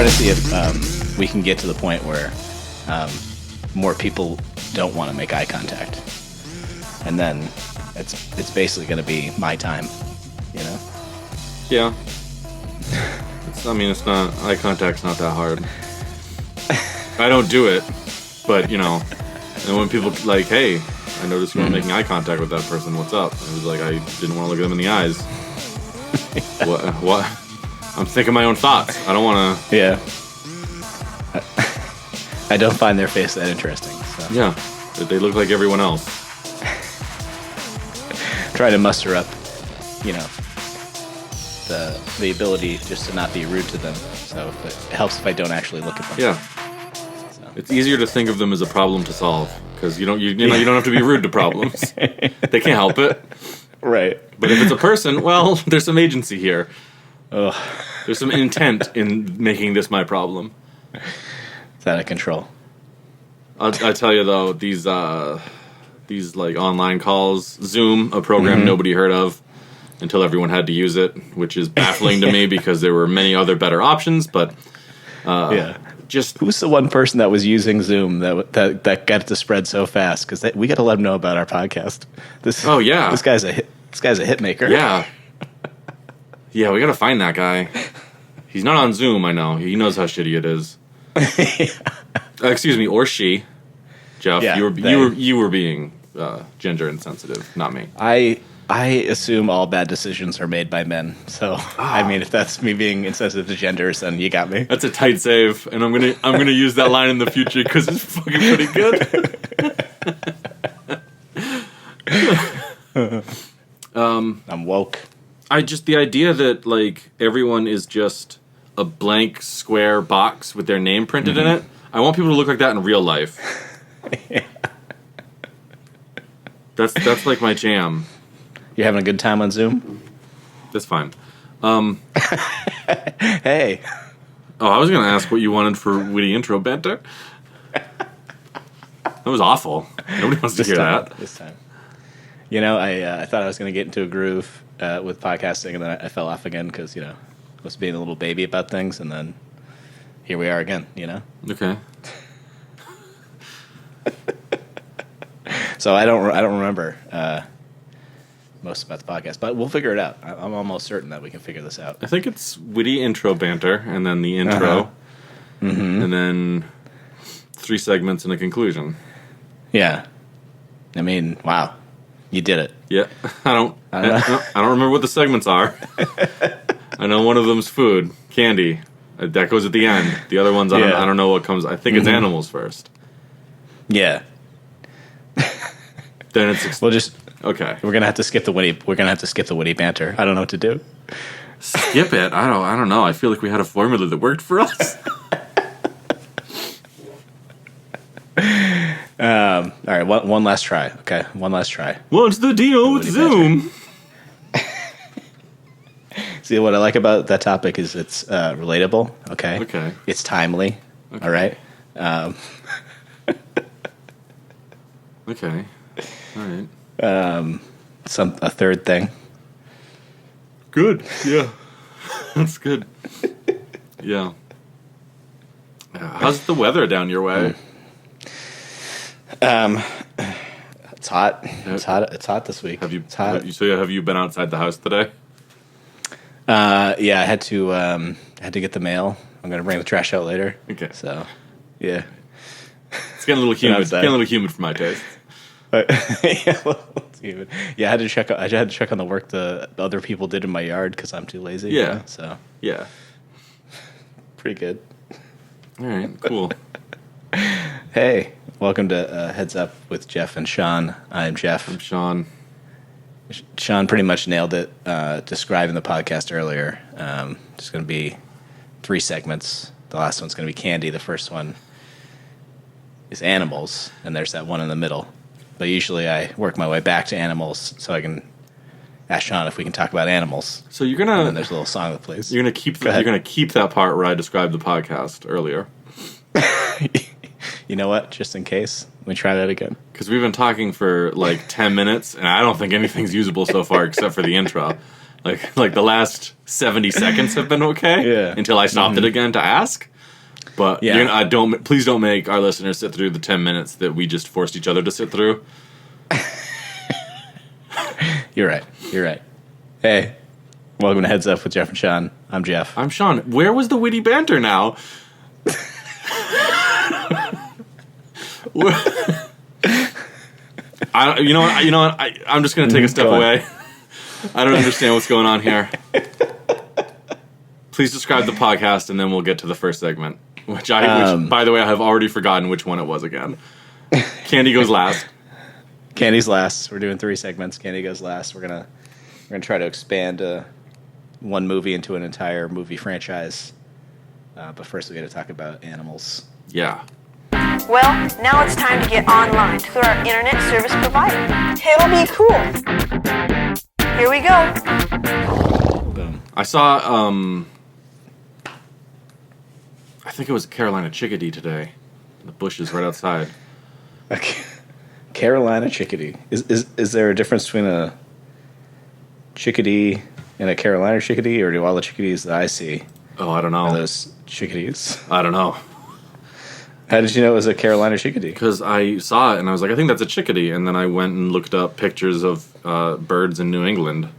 trying to see if we can get to the point where more people don't want to make eye contact, and then it's basically going to be my time, you know? Yeah. It's not, eye contact's not that hard. I don't do it, but, and when people like, hey, I noticed you weren't making eye contact with that person, what's up? And it was like, I didn't want to look at them in the eyes. What? I'm thinking my own thoughts. I don't want to... Yeah. I don't find their face that interesting. So. Yeah. They look like everyone else. Try to muster up, the ability just to not be rude to them. So it helps if I don't actually look at them. Yeah. So. It's easier to think of them as a problem to solve because you don't have to be rude to problems. They can't help it. Right. But if it's a person, well, there's some agency here. Ugh. There's some intent in making this my problem. It's out of control. I tell you though, these like online calls, Zoom, a program nobody heard of until everyone had to use it, which is baffling to me because there were many other better options. But just who's the one person that was using Zoom that got it to spread so fast? Because we got to let them know about our podcast. This guy's a hit maker. Yeah. Yeah, we gotta find that guy. He's not on Zoom, I know. He knows how shitty it is. Excuse me, or she. Jeff, yeah, you were being gender insensitive, not me. I assume all bad decisions are made by men. So if that's me being insensitive to genders, then you got me. That's a tight save, and I'm gonna use that line in the future because it's fucking pretty good. I'm woke. The idea that like everyone is just a blank square box with their name printed in it. I want people to look like that in real life. Yeah. That's like my jam. You having a good time on Zoom? That's fine. Hey. Oh, I was going to ask what you wanted for witty intro banter. That was awful. Nobody wants to hear that. This time. I thought I was going to get into a groove with podcasting, and then I fell off again because, I was being a little baby about things, and then here we are again, Okay. So I don't remember most about the podcast, but we'll figure it out. I'm almost certain that we can figure this out. I think it's witty intro banter, and then the intro, and then 3 segments and a conclusion. Yeah. Wow. You did it. Yeah. I don't remember what the segments are. I know one of them's food, candy. That goes at the end. The other ones, I don't know what comes. I think it's animals first. Yeah. Then it's okay. We're gonna have to skip the witty. We're gonna have to skip the witty banter. I don't know what to do. Skip it. I don't know. I feel like we had a formula that worked for us. All right. One last try. Okay. One last try. What's the deal with Zoom? See, what I like about that topic is it's relatable. Okay. Okay. It's timely. Okay. All right. Okay. All right. A third thing. Good. Yeah. That's good. Yeah. How's the weather down your way? It's hot. It's hot this week. It's hot. Have you been outside the house today? Yeah, I had to get the mail. I'm gonna bring the trash out later. Okay. So, yeah. It's getting a little humid. It's getting a little humid for my taste. Yeah, I had to check on the work the other people did in my yard because I'm too lazy. Yeah. So yeah, pretty good. All right, cool. Hey, welcome to Heads Up with Jeff and Sean. I'm Jeff. I'm Sean. Sean pretty much nailed it describing the podcast earlier. There's going to be 3 segments. The last one's going to be candy. The first one is animals, and there's that one in the middle. But usually I work my way back to animals so I can ask Sean if we can talk about animals. So you're gonna. And then there's a little song that plays. You're gonna keep that part where I described the podcast earlier. You know what? Just in case, let me try that again. Because we've been talking for like 10 minutes, and I don't think anything's usable so far except for the intro. Like the last 70 seconds have been okay. Yeah. Until I stopped it again to ask. But Yeah. please don't make our listeners sit through the 10 minutes that we just forced each other to sit through. You're right. You're right. Hey, welcome to Heads Up with Jeff and Sean. I'm Jeff. I'm Sean. Where was the witty banter now? You know what? I'm just going to take a step away. I don't understand what's going on here. Please describe the podcast, and then we'll get to the first segment. Which, by the way, I have already forgotten which one it was again. Candy goes last. Candy's last. We're doing 3 segments. Candy goes last. We're gonna try to expand one movie into an entire movie franchise. But first, we got to talk about animals. Yeah. Well, now it's time to get online to our internet service provider. It'll be cool. Here we go. Boom. I saw, I think it was a Carolina chickadee today. In the bushes right outside. Okay. Carolina chickadee. Is there a difference between a chickadee and a Carolina chickadee, or do all the chickadees that I see I don't know. are those chickadees? I don't know. How did you know it was a Carolina chickadee? Because I saw it and I was like, I think that's a chickadee. And then I went and looked up pictures of birds in New England.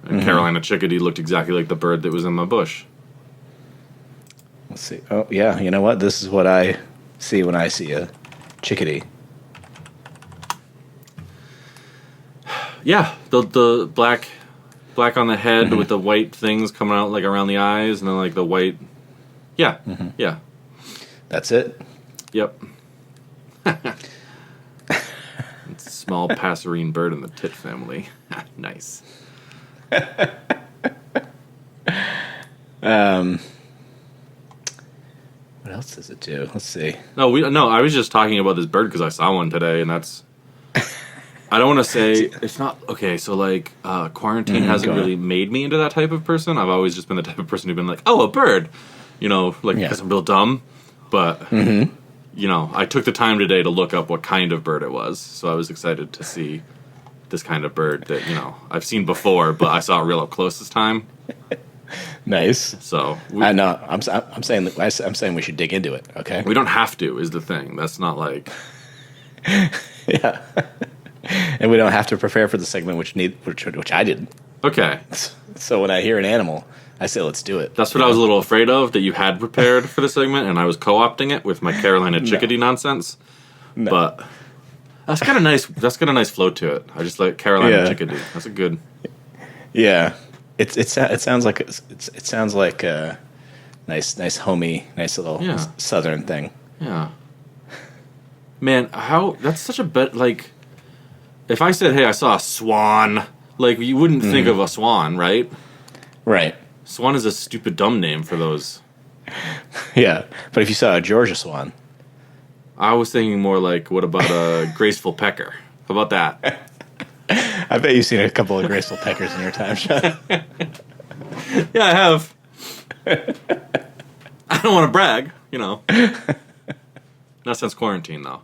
And Carolina chickadee looked exactly like the bird that was in my bush. Let's see. Oh, yeah. You know what? This is what I see when I see a chickadee. Yeah, the black on the head with the white things coming out like around the eyes, and then like the white. Yeah, yeah. That's it. Yep. It's a small passerine bird in the tit family. Nice. What else does it do? Let's see. No, I was just talking about this bird because I saw one today, and that's. I don't want to say it's not okay. So like, quarantine hasn't really made me into that type of person. I've always just been the type of person who's been like, oh, a bird, because I'm real dumb. But I took the time today to look up what kind of bird it was. So I was excited to see this kind of bird that I've seen before, but I saw it real up close this time. Nice. So I know. I'm saying we should dig into it. Okay. We don't have to. Is the thing. That's not like. Yeah. And we don't have to prepare for the segment, which I didn't. Okay. So when I hear an animal, I say, let's do it. That's what I was a little afraid of, that you had prepared for the segment, and I was co-opting it with my Carolina chickadee nonsense. No. But that's got a nice flow to it. I just like Carolina chickadee. That's a good. Yeah, it sounds like a nice homey, nice little southern thing. Yeah. Man, that's such a bet. Like, if I said, "Hey, I saw a swan," like you wouldn't think of a swan, right? Right. Swan is a stupid, dumb name for those. Yeah, but if you saw a Georgia swan, I was thinking more like, what about a graceful pecker? How about that? I bet you've seen a couple of graceful peckers in your time, Sean. Yeah, I have. I don't want to brag, Not since quarantine, though.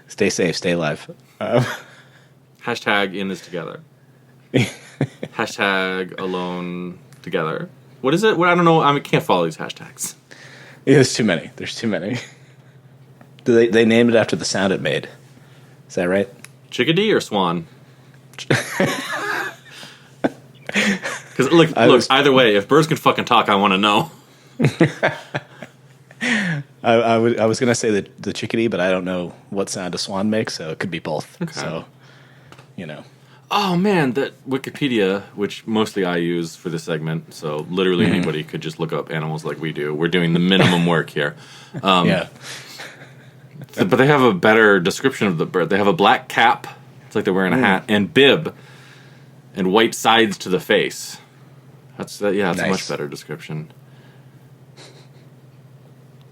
Stay safe, stay alive. Hashtag in this together. Hashtag alone together. What is it? I don't know. I can't follow these hashtags. Yeah, there's too many. They named it after the sound it made. Is that right? Chickadee or swan? Because look, either way, if birds can fucking talk, I want to know. I was gonna say the chickadee, but I don't know what sound a swan makes, so it could be both. Okay. So, Oh man, that Wikipedia, which mostly I use for this segment, so literally anybody could just look up animals like we do. We're doing the minimum work here. Yeah. But they have a better description of the bird. They have a black cap, it's like they're wearing a hat, and bib, and white sides to the face. That's nice. A much better description.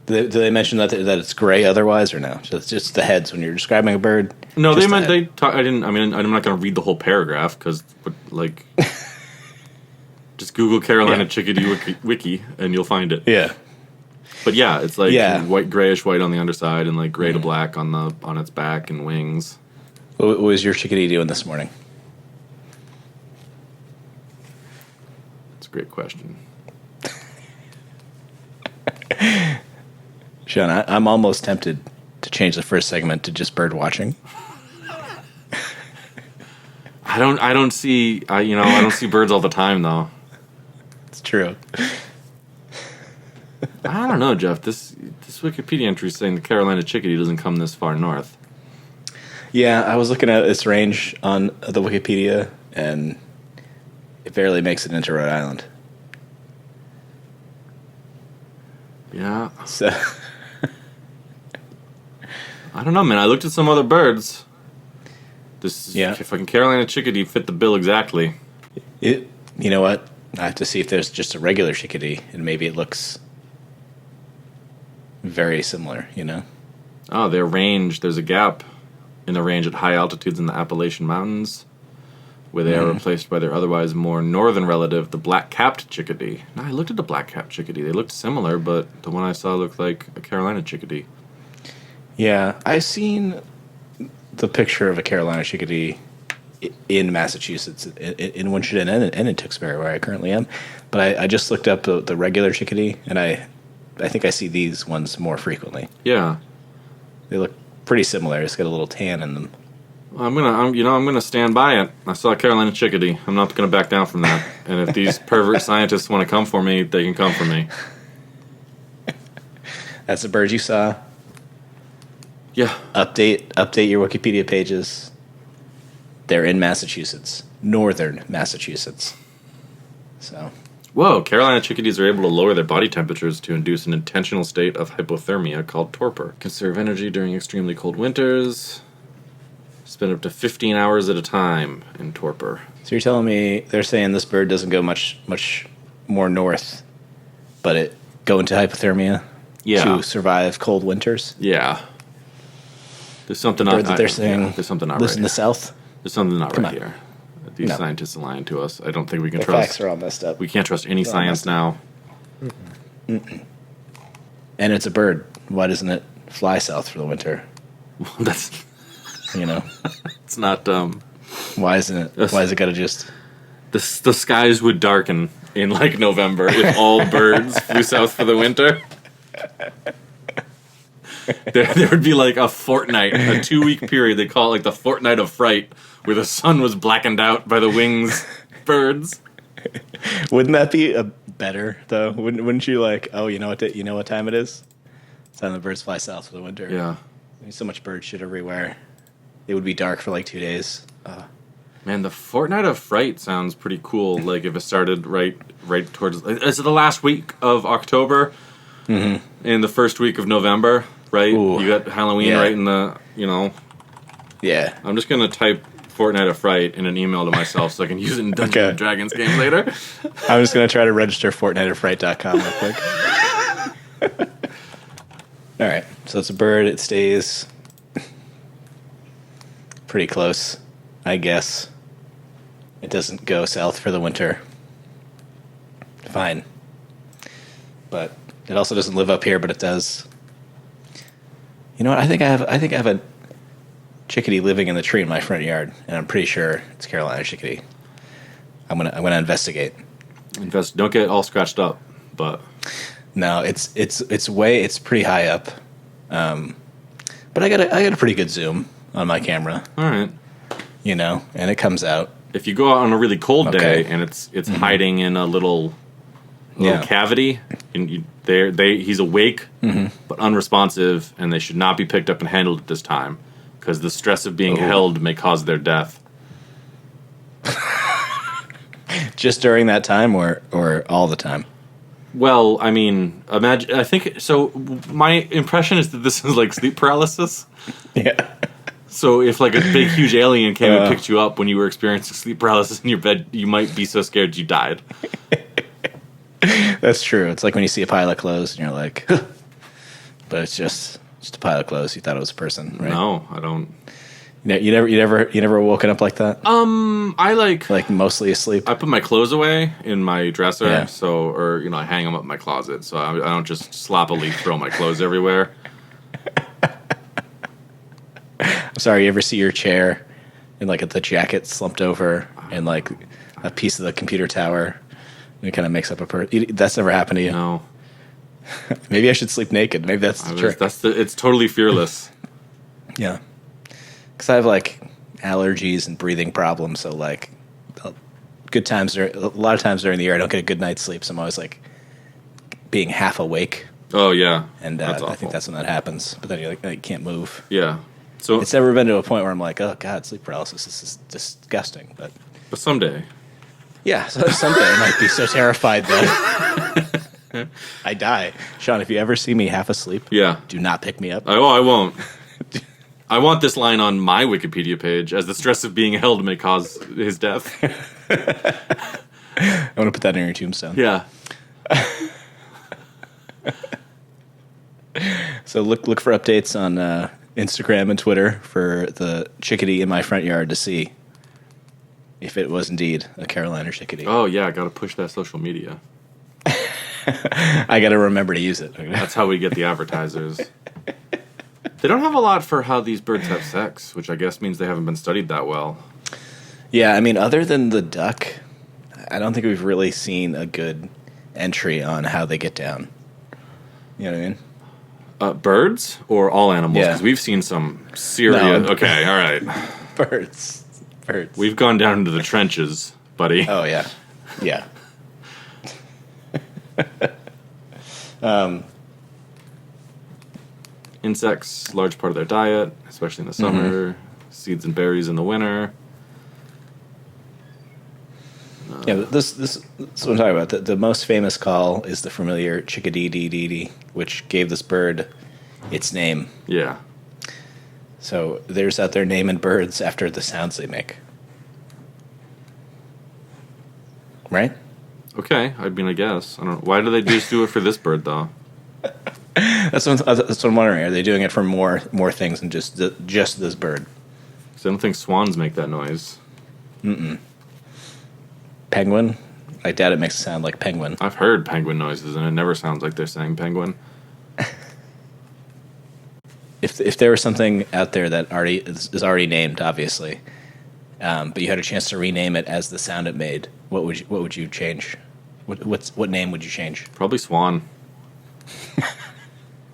Do they mention that it's gray otherwise, or no? So it's just the heads when you're describing a bird? No, they meant they talk. I didn't. I mean, I'm not going to read the whole paragraph because, just Google Carolina chickadee wiki and you'll find it. Yeah. But yeah, it's like white, grayish white on the underside and like gray to black on its back and wings. What was your chickadee doing this morning? That's a great question. Sean, I'm almost tempted to change the first segment to just bird watching. I don't see birds all the time though. It's true. I don't know, Jeff. This Wikipedia entry is saying the Carolina chickadee doesn't come this far north. Yeah, I was looking at its range on the Wikipedia, and it barely makes it into Rhode Island. Yeah. So I don't know, man. I looked at some other birds. This fucking Carolina chickadee fit the bill exactly. You know what? I have to see if there's just a regular chickadee, and maybe it looks very similar, you know? Oh, their range, there's a gap in the range at high altitudes in the Appalachian Mountains, where they are replaced by their otherwise more northern relative, the black-capped chickadee. Now, I looked at the black-capped chickadee. They looked similar, but the one I saw looked like a Carolina chickadee. Yeah, I've seen the picture of a Carolina chickadee in Massachusetts, in Winchendon and in Tewksbury, where I currently am. But I just looked up the regular chickadee, and I think I see these ones more frequently. Yeah. They look pretty similar. It's got a little tan in them. I'm gonna stand by it. I saw a Carolina chickadee. I'm not gonna back down from that. And if these pervert scientists want to come for me, they can come for me. That's the bird you saw. Yeah. Update your Wikipedia pages. They're in Massachusetts, northern Massachusetts. So. Whoa, Carolina chickadees are able to lower their body temperatures to induce an intentional state of hypothermia called torpor. Conserve energy during extremely cold winters. Spend up to 15 hours at a time in torpor. So you're telling me they're saying this bird doesn't go much more north, but it go into hypothermia to survive cold winters? Yeah. There's something bird that they're saying there's something not lives right in the south? There's something not right here. These scientists are lying to us. I don't think we can The trust. facts are all messed up. We can't trust any science now. And it's a bird. Why doesn't it fly south for the winter? That's You know, it's not. why isn't it? Why is it got to just? The skies would darken in like November if all birds flew south for the winter. There would be like a fortnight, a 2-week period. They call it like the fortnight of fright, where the sun was blackened out by the wings birds. Wouldn't that be a better though? Wouldn't you like? Oh, you know what time it is? It's time the birds fly south for the winter. Yeah. There's so much bird shit everywhere. It would be dark for like 2 days. Man, the fortnight of fright sounds pretty cool. Like if it started right towards. Is it the last week of October? Mm-hmm. And the first week of November, right? Ooh. You got Halloween right in the. Yeah. I'm just gonna type Fortnite of Fright in an email to myself so I can use it in Dungeons and Dragons game later. I'm just going to try to register FortniteOfFright.com real quick. All right. So it's a bird. It stays pretty close, I guess. It doesn't go south for the winter. Fine. But it also doesn't live up here, but it does. You know what? I think I have a chickadee living in the tree in my front yard, and I'm pretty sure it's Carolina chickadee. I'm gonna investigate. Don't get all scratched up, but no, it's pretty high up, but I got a pretty good zoom on my camera. All right, and it comes out. If you go out on a really cold day and it's hiding in a little cavity, and he's awake but unresponsive, and they should not be picked up and handled at this time. Because the stress of being held may cause their death. Just during that time, or all the time? Well, I mean, imagine. I think so. My impression is that this is like sleep paralysis. Yeah. So if like a big, huge alien came and picked you up when you were experiencing sleep paralysis in your bed, you might be so scared you died. That's true. It's like when you see a pile of clothes and you're like, huh. But it's just a pile of clothes. You thought it was a person, right? No, I don't. You never woken up like that? I like mostly asleep. I put my clothes away in my dresser, or I hang them up in my closet, so I don't just sloppily throw my clothes everywhere. I'm sorry. You ever see your chair and like the jacket slumped over and like a piece of the computer tower, and it kind of makes up a person? That's never happened to you? No. Maybe I should sleep naked. Maybe that's the trick. It's totally fearless. Yeah. Because I have like allergies and breathing problems, so like a lot of times during the year I don't get a good night's sleep, so I'm always like being half awake. Oh yeah, and I think that's when that happens. But then you're like, you can't move. Yeah. So it's never been to a point where I'm like, oh god, sleep paralysis. This is disgusting. But someday. Yeah, so someday I might be so terrified that I die. Sean, if you ever see me half asleep, do not pick me up. Oh, I won't. I want this line on my Wikipedia page, as the stress of being held may cause his death. I want to put that in your tombstone. Yeah. So look for updates on Instagram and Twitter for the chickadee in my front yard to see if it was indeed a Carolina chickadee. Oh, yeah, I got to push that social media. I got to remember to use it. That's how we get the advertisers. They don't have a lot for how these birds have sex, which I guess means they haven't been studied that well. Yeah, I mean, other than the duck, I don't think we've really seen a good entry on how they get down. You know what I mean? Birds or all animals? Yeah. Because we've seen some serious... No. Okay, all right. Birds. We've gone down into the trenches, buddy. Oh, yeah. Yeah. Insects, large part of their diet, especially in the summer. Seeds and berries in the winter. Yeah, this is what I'm talking about. The most famous call is the familiar chickadee dee dee dee, which gave this bird its name. Yeah. So there's out there naming birds after the sounds they make. Right? Okay, I mean, I guess. I don't know. Why do they just do it for this bird, though? That's what I'm wondering. Are they doing it for more things than just this bird? Because I don't think swans make that noise. Penguin? I doubt it makes it sound like penguin. I've heard penguin noises, and it never sounds like they're saying penguin. If there was something out there that is already named, obviously, but you had a chance to rename it as the sound it made, what would you change? What name would you change? Probably swan.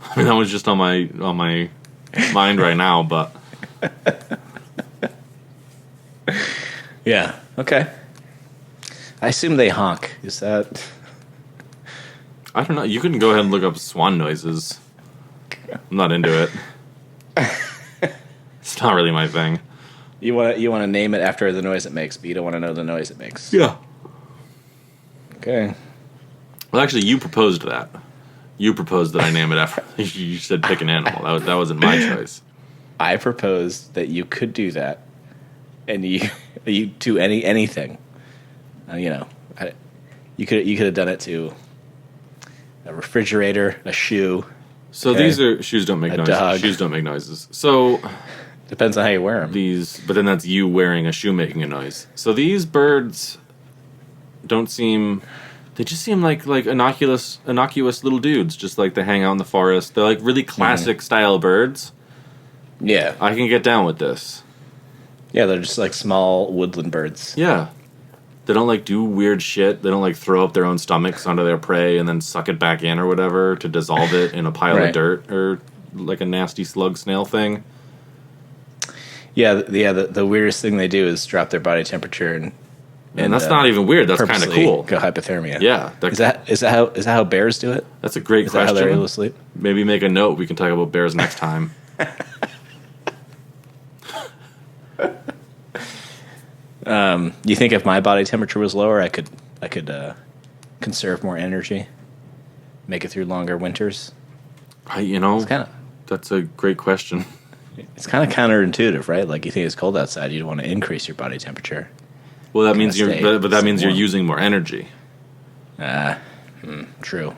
I mean, that was just on my mind right now, but yeah, okay. I assume they honk. Is that? I don't know. You can go ahead and look up swan noises. I'm not into it. It's not really my thing. You want to name it after the noise it makes, but you don't want to know the noise it makes. Yeah. Okay. Well, actually, you proposed that. You proposed that I name it after. You said pick an animal. That wasn't my choice. I proposed that you could do that, and you do anything. You could have done it to a refrigerator, a shoe. So these are shoes don't make noises. Dog. Shoes don't make noises. So depends on how you wear them. But then that's you wearing a shoe making a noise. So these birds don't seem. They just seem like innocuous little dudes. Just like they hang out in the forest. They're like really classic style birds. Yeah, I can get down with this. Yeah, they're just like small woodland birds. Yeah. They don't like do weird shit. They don't like throw up their own stomachs onto their prey and then suck it back in or whatever to dissolve it in a pile of dirt or like a nasty slug snail thing. Yeah. The weirdest thing they do is drop their body temperature and that's not even weird. That's kind of cool. Go hypothermia. Yeah. Is that how bears do it? That's a great question. Is that how they're able to sleep? Maybe make a note. We can talk about bears next time. You think if my body temperature was lower, I could conserve more energy, make it through longer winters? That's a great question. It's kind of counterintuitive, right? Like, you think it's cold outside, you want to increase your body temperature. Well, that means you're using more energy. True.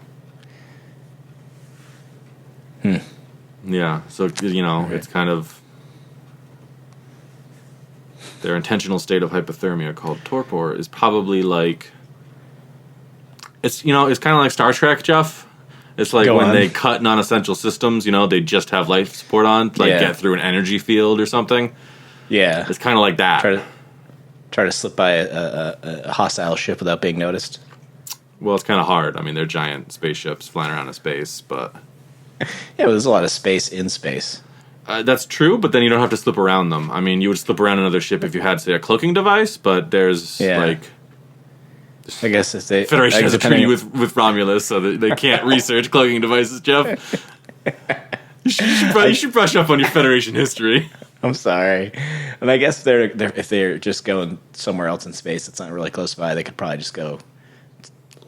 Yeah, so it's kind of their intentional state of hypothermia called torpor is probably like it's kind of like Star Trek, Jeff. It's like when they cut non-essential systems, they just have life support on to get through an energy field or something. Yeah, it's kind of like that. Try to slip by a hostile ship without being noticed. Well, it's kind of hard. I mean, they're giant spaceships flying around in space, but... Yeah, but there's a lot of space in space. That's true, but then you don't have to slip around them. I mean, you would slip around another ship if you had, say, a cloaking device, but there's, I guess if they... Federation has a treaty with Romulus, so that they can't research cloaking devices, Jeff. You should brush up on your Federation history. I'm sorry. And I guess if they're just going somewhere else in space that's not really close by, they could probably just go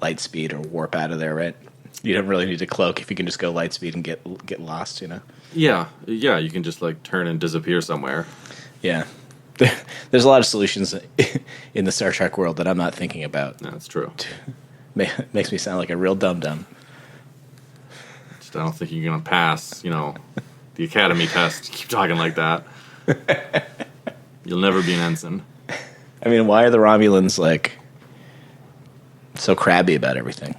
light speed or warp out of there, right? You don't really need to cloak if you can just go light speed and get lost, you know? Yeah, you can just, like, turn and disappear somewhere. Yeah. There's a lot of solutions in the Star Trek world that I'm not thinking about. Yeah, that's true. Makes me sound like a real dum-dum. I don't think you're going to pass, the Academy test. Keep talking like that. You'll never be an ensign. I mean, why are the Romulans, like, so crabby about everything?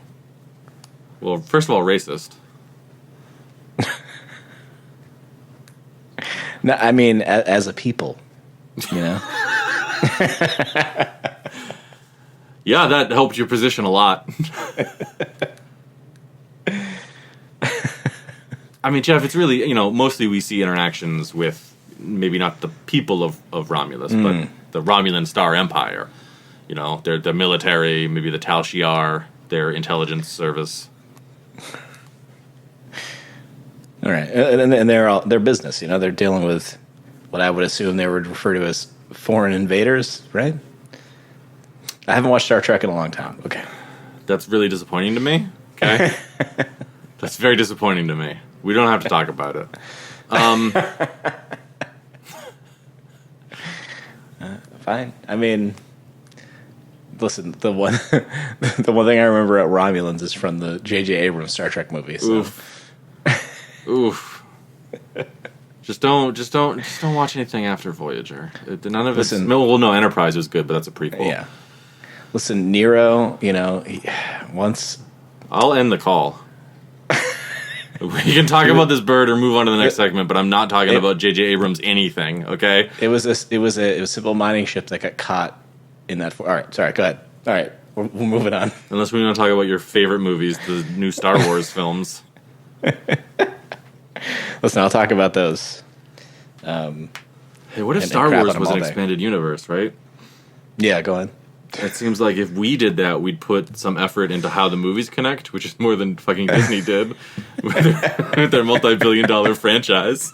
Well, first of all, racist. No, I mean, as a people, Yeah, that helped your position a lot. I mean, Jeff, it's really, mostly we see interactions with maybe not the people of Romulus, but the Romulan Star Empire. Their military, maybe the Tal Shiar, their intelligence service. All right, and they're business. They're dealing with what I would assume they would refer to as foreign invaders, right? I haven't watched Star Trek in a long time. Okay, that's really disappointing to me. Okay, that's very disappointing to me. We don't have to talk about it. Fine. I mean, listen, the one thing I remember at Romulans is from the J.J. Abrams Star Trek movie. So. Oof. Just don't watch anything after Voyager. None of it's... Well, no, Enterprise was good, but that's a prequel. Yeah. Listen, Nero, once... I'll end the call. We can talk about this bird or move on to the next segment, but I'm not talking about J.J. Abrams anything, okay? It was a simple mining ship that got caught in that... All right, sorry, go ahead. All right, we'll move it on. Unless we want to talk about your favorite movies, the new Star Wars films. Listen, I'll talk about those. Hey, what if Star Wars was an expanded universe, right? Yeah, go on. It seems like if we did that, we'd put some effort into how the movies connect, which is more than fucking Disney did with their multi-billion-dollar franchise.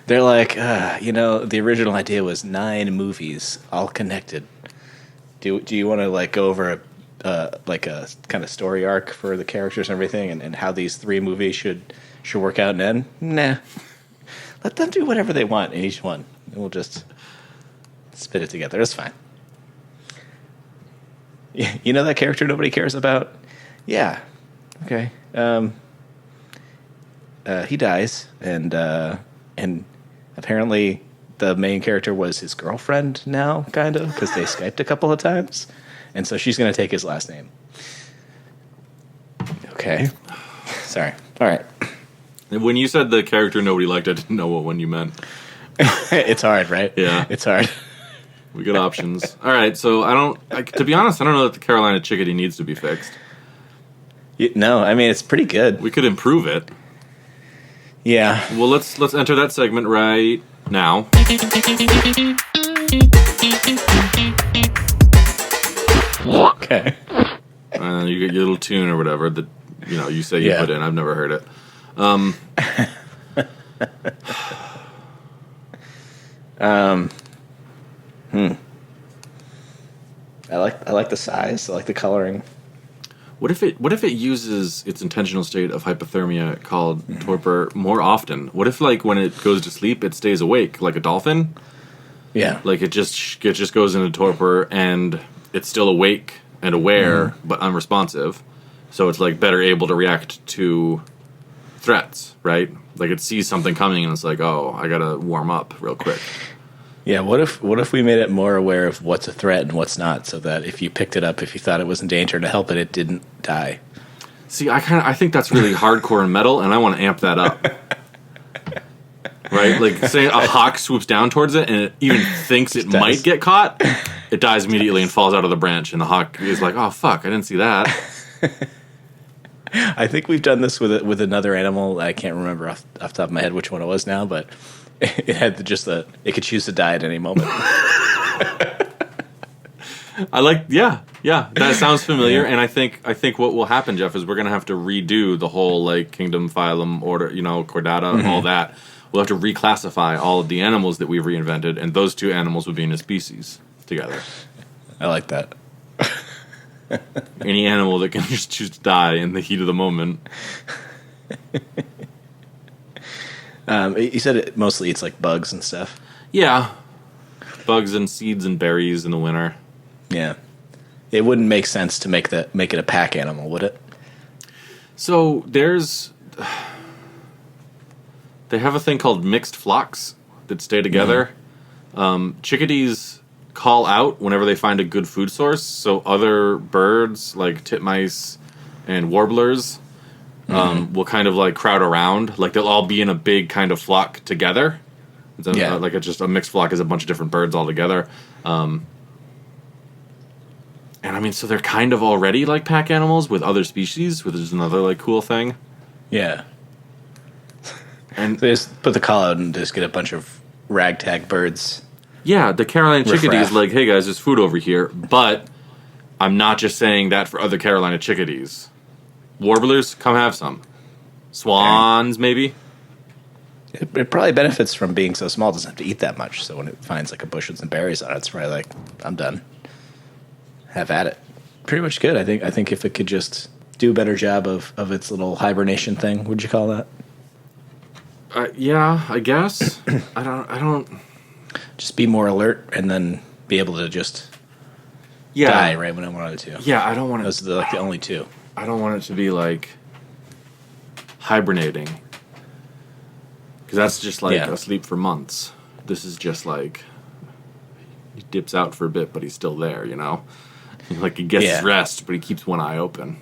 They're like, the original idea was 9 movies, all connected. Do you want to like go over like a kind of story arc for the characters and everything, and how these 3 movies should work out and end? Nah. Let them do whatever they want in each one, and we'll just spit it together. It's fine. You know that character nobody cares about? Yeah. Okay. He dies, and apparently the main character was his girlfriend now, kind of, because they Skyped a couple of times, and so she's going to take his last name. Okay. Sorry. All right. When you said the character nobody liked, I didn't know what one you meant. It's hard, right? Yeah. It's hard. We got options. All right, so to be honest, I don't know that the Carolina Chickadee needs to be fixed. No, I mean, it's pretty good. We could improve it. Yeah. Well, let's enter that segment right now. Okay. You get your little tune or whatever that you say you put in. I've never heard it. I like the size. I like the coloring. What if it uses its intentional state of hypothermia called torpor more often? What if, like, when it goes to sleep, it stays awake like a dolphin? Yeah. Like it just goes into torpor and it's still awake and aware but unresponsive. So it's like better able to react to threats, right? Like it sees something coming and it's like, oh, I gotta warm up real quick. Yeah, what if we made it more aware of what's a threat and what's not, so that if you picked it up, if you thought it was in danger to help it, it didn't die? See, I think that's really hardcore and metal, and I want to amp that up. Right? Like, say a hawk swoops down towards it, and it even thinks it might get caught, it dies immediately and falls out of the branch, and the hawk is like, oh, fuck, I didn't see that. I think we've done this with another animal. I can't remember off the top of my head which one it was now, but it had it could choose to die at any moment. That sounds familiar. And I think what will happen, Jeff, is we're gonna have to redo the whole like kingdom, phylum, order, chordata, all that. We'll have to reclassify all of the animals that we've reinvented, and those two animals would be in a species together. I like that. Any animal that can just choose to die in the heat of the moment. You said it mostly eats like bugs and stuff. Yeah, bugs and seeds and berries in the winter. Yeah, it wouldn't make sense to make it a pack animal, would it? So they have a thing called mixed flocks that stay together. Chickadees call out whenever they find a good food source, so other birds like titmice and warblers will kind of like crowd around. Like they'll all be in a big kind of flock together. Like just a mixed flock is a bunch of different birds all together. And I mean, so they're kind of already like pack animals with other species, which is another like cool thing. Yeah. And they just put the call out and just get a bunch of ragtag birds. Yeah, the Carolina chickadee is Riff-raff. like, hey guys, there's food over here. But I'm not just saying that for other Carolina chickadees. Warblers, come have some. Swans, maybe. It probably benefits from being so small. It doesn't have to eat that much. So when it finds like a bush with some berries on it, it's probably like, I'm done. Have at it. Pretty much good. I think if it could just do a better job of its little hibernation thing, would you call that? Yeah, I guess. I don't. Just be more alert and then be able to just Yeah, die right when I wanted to. yeah. I don't want Those are the only two. I don't want it to be like hibernating, because that's just like asleep for months. This is just like he dips out for a bit, but he's still there. Like he gets his rest, but he keeps one eye open.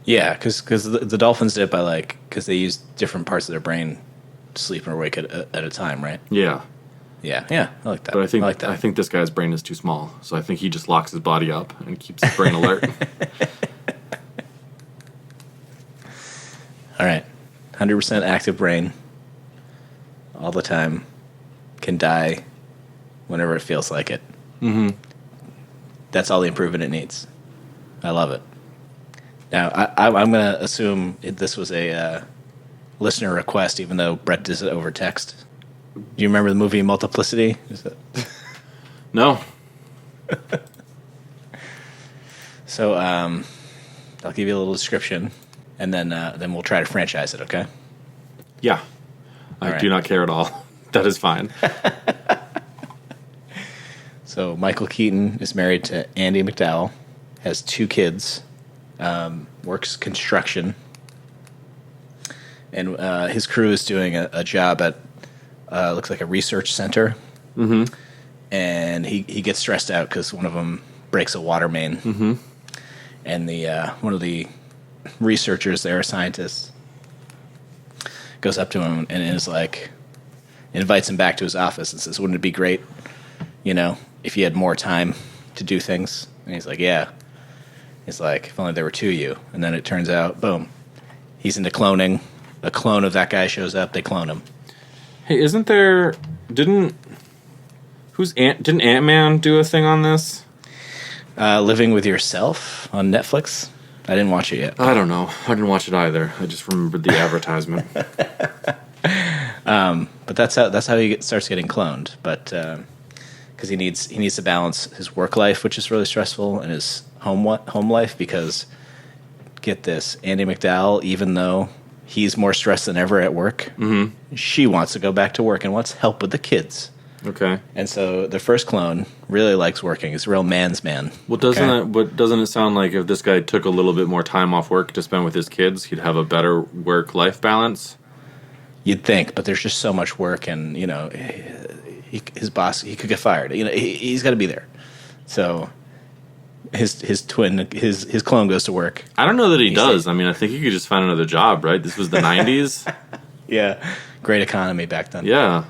Yeah, because the dolphins did it by because they use different parts of their brain to sleep and awake at a time, right? Yeah. Yeah, I like that. But I I think this guy's brain is too small, so I think he just locks his body up and keeps his brain alert. All right, 100% active brain, all the time, can die whenever it feels like it. Mm-hmm. That's all the improvement it needs. I love it. Now, I'm going to assume this was a listener request, even though Brett does it over text. Do you remember the movie Multiplicity? No. So I'll give you a little description, and then we'll try to franchise it, okay? Yeah. I do not care at all. That is fine. So Michael Keaton is married to Andy McDowell, has 2 kids, works construction, and his crew is doing a job at looks like a research center. Mm-hmm. And he gets stressed out because one of them breaks a water main. Mm-hmm. And one of the researchers there, a scientist, goes up to him and is like, invites him back to his office and says, "Wouldn't it be great, if you had more time to do things?" And he's like, "Yeah." He's like, "If only there were 2 of you." And then it turns out, boom, he's into cloning. A clone of that guy shows up. They clone him. Hey, didn't Ant-Man do a thing on this? Living with Yourself on Netflix. I didn't watch it yet. I don't know. I didn't watch it either. I just remembered the advertisement. But that's how he starts getting cloned. But because he needs to balance his work life, which is really stressful, and his home life. Because get this, Andy McDowell, even though he's more stressed than ever at work, she wants to go back to work and wants help with the kids. Okay. And so the first clone really likes working. He's a real man's man. Well, doesn't it sound like if this guy took a little bit more time off work to spend with his kids, he'd have a better work-life balance? You'd think, but there's just so much work, and his boss, he could get fired. He's got to be there. So his clone goes to work. I don't know that he does. I mean, I think he could just find another job, right? This was the 90s. Yeah, great economy back then. Yeah.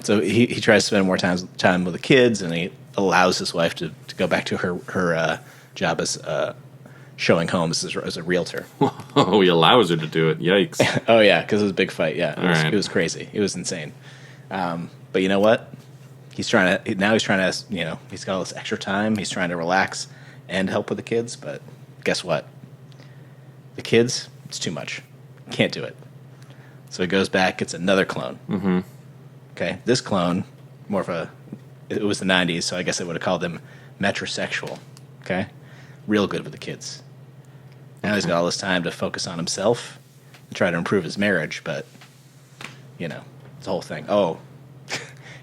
So he tries to spend more time with the kids, and allows his wife to go back to her job as showing homes as a realtor. Oh, he allows her to do it. Yikes. Oh yeah, because it was a big fight. Yeah, Right. it was crazy. It was insane. But you know what? He's trying to, he's got all this extra time. He's trying to relax and help with the kids. But guess what? The kids, it's too much. Can't do it. So he goes back, gets another clone. Mm-hmm. Okay, this clone, it was the 90s, so I guess I would have called him metrosexual. Okay, real good with the kids. Now he's got all this time to focus on himself and try to improve his marriage, but, it's the whole thing. Oh,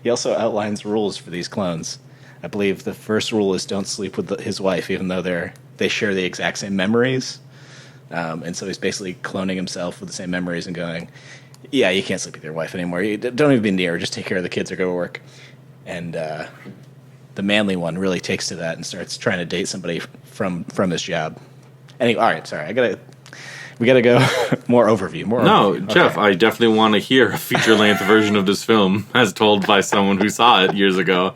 he also outlines rules for these clones. I believe the first rule is don't sleep with his wife, even though they share the exact same memories. And so he's basically cloning himself with the same memories and going, yeah, you can't sleep with your wife anymore. You don't even be near her. Just take care of the kids or go to work. And the manly one really takes to that and starts trying to date somebody from his job. Anyway, all right, sorry. We got to go more overview. No, Jeff, I definitely want to hear a feature-length version of this film as told by someone who saw it years ago.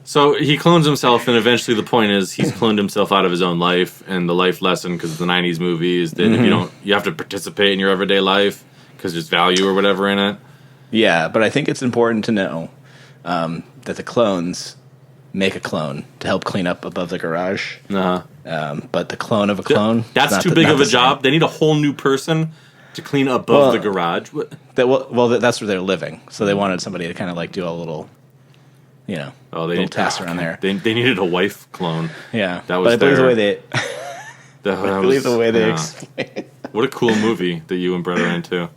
So he clones himself, and eventually the point is he's cloned himself out of his own life, and the life lesson, because it's the 90s movie, is that if you have to participate in your everyday life because there's value or whatever in it. Yeah, but I think it's important to know that the clones make a clone to help clean up above the garage. Uh-huh. But the clone of a clone... That's too big of a job. They need a whole new person to clean above the garage. That's where they're living. So they wanted somebody to kind of like do a little, little tasks around there. They needed a wife clone. Yeah, that was but I believe the way they yeah. explain. What a cool movie that you and Brett are into.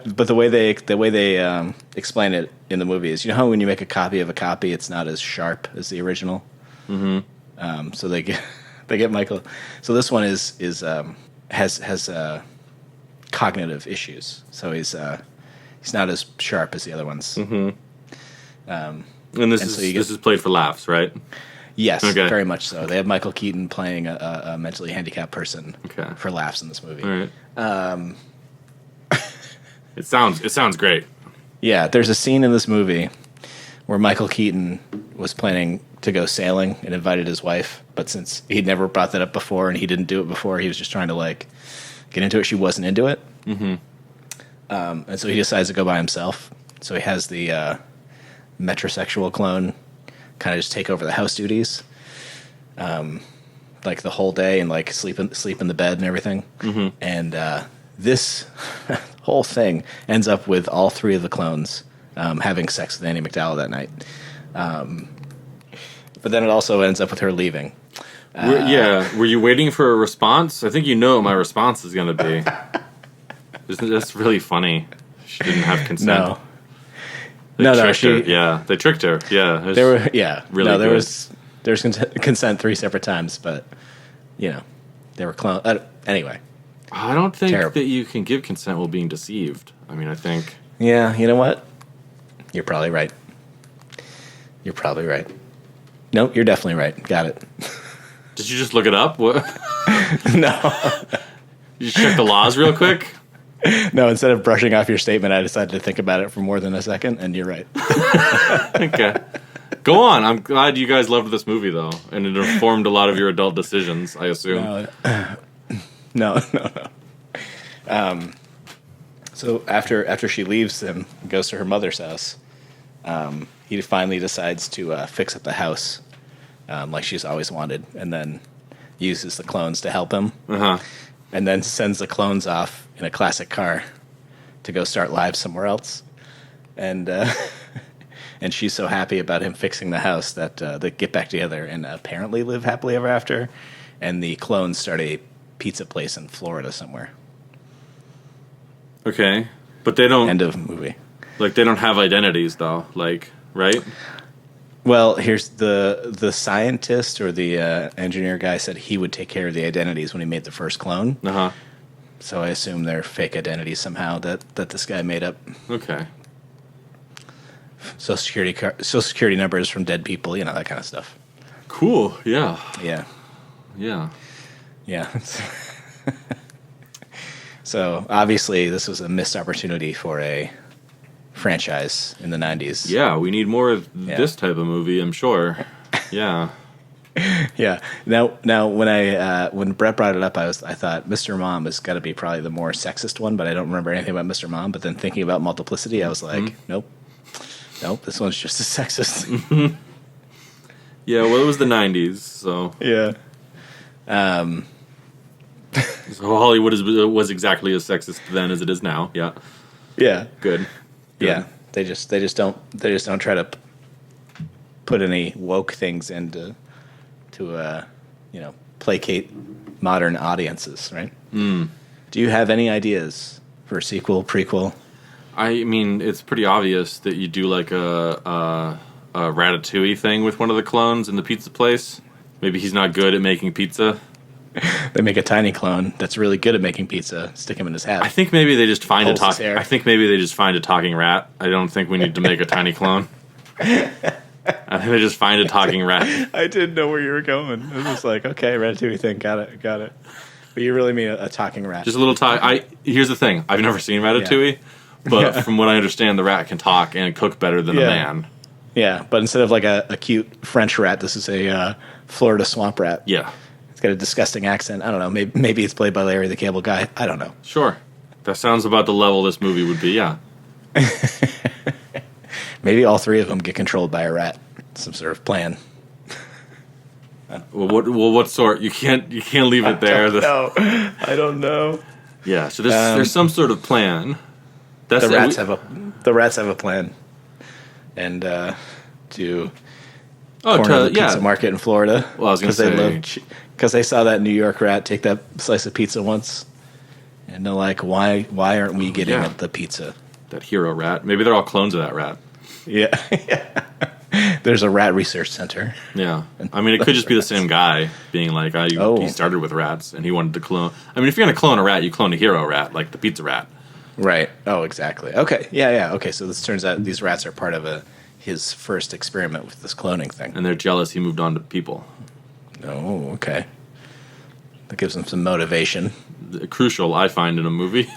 But the way they explain it in the movie is, how when you make a copy of a copy, it's not as sharp as the original. Mm-hmm. So they get Michael. So this one has cognitive issues. So he's not as sharp as the other ones. Mm-hmm. And this is played for laughs, right? Yes, okay. Very much so. They have Michael Keaton playing a mentally handicapped person for laughs in this movie. All right. It sounds great. Yeah, there's a scene in this movie where Michael Keaton was planning to go sailing and invited his wife, but since he'd never brought that up before and he didn't do it before, he was just trying to get into it. She wasn't into it. Mm-hmm. And so he decides to go by himself. So he has the metrosexual clone kind of just take over the house duties, the whole day, and sleep in the bed and everything. Mm-hmm. And this whole thing ends up with all three of the clones having sex with Annie McDowell that night. But then it also ends up with her leaving. Were you waiting for a response? I think you know what my response is going to be. That's really funny. She didn't have consent. No. They tricked her. Yeah, really. There's consent 3 separate times, but they were cloned. Anyway, I don't think that you can give consent while being deceived. I mean, I think. Yeah, you know what? You're probably right. Nope, you're definitely right. Got it. Did you just look it up? What? No. You just check the laws real quick. No, instead of brushing off your statement, I decided to think about it for more than a second, and you're right. Okay. Go on. I'm glad you guys loved this movie, though, and it informed a lot of your adult decisions, I assume. No. So after she leaves him and goes to her mother's house, he finally decides to fix up the house like she's always wanted, and then uses the clones to help him. Uh-huh. And then sends the clones off in a classic car to go start lives somewhere else. And and she's so happy about him fixing the house that they get back together and apparently live happily ever after. And the clones start a pizza place in Florida somewhere. Okay. But they don't... End of movie. They don't have identities, though. Right? Well, here's the scientist or the engineer guy said he would take care of the identities when he made the first clone. Uh-huh. So I assume they're fake identities somehow that this guy made up. Okay. Social security numbers from dead people, that kind of stuff. Cool. Yeah. Yeah. Yeah. Yeah. So obviously this was a missed opportunity for franchise in the 90s. Yeah, we need more of this type of movie, I'm sure. Yeah. Yeah. Now, when Brett brought it up, I thought Mr. Mom has got to be probably the more sexist one, but I don't remember anything about Mr. Mom. But then thinking about Multiplicity, I was like, nope, this one's just as sexist. Yeah, well, it was the 90s, so... Yeah. So Hollywood was exactly as sexist then as it is now. Yeah. Yeah. Good. Yeah. They just don't try to put any woke things into placate modern audiences, right? Do you have any ideas for a sequel, prequel? I mean, it's pretty obvious that you do like a Ratatouille thing with one of the clones in the pizza place. Maybe he's not good at making pizza. They make a tiny clone that's really good at making pizza. Stick him in his hat. I think maybe they just find Pulls his hair. I think maybe they just find a talking rat. I don't think we need to make a tiny clone. I think they just find a talking rat. I didn't know where you were going. It was like, okay, Ratatouille thing, got it. But you really mean a talking rat? Just a little talk. Here's the thing: I've never seen Ratatouille, but from what I understand, the rat can talk and cook better than a man. Yeah, but instead of like a cute French rat, this is a Florida swamp rat. Yeah. It's got a disgusting accent. I don't know. Maybe it's played by Larry the Cable Guy. I don't know. Sure. That sounds about the level this movie would be, yeah. Maybe all three of them get controlled by a rat. Some sort of plan. What sort? You can't leave it there. I don't know. Yeah, so there's some sort of plan. The rats have a plan. And to corner the pizza market in Florida. Well, I was going to say... Because they saw that New York rat take that slice of pizza once, and they're like, "Why aren't we getting the pizza?" That hero rat. Maybe they're all clones of that rat. Yeah. There's a rat research center. Yeah, I mean, it could just be the same guy being like, he started with rats and he wanted to clone. I mean, if you're going to clone a rat, you clone a hero rat, like the pizza rat. Right. Oh, exactly. Okay. Yeah. Okay. So this turns out these rats are part of his first experiment with this cloning thing, and they're jealous he moved on to people. Oh, okay. That gives them some motivation. Crucial, I find, in a movie.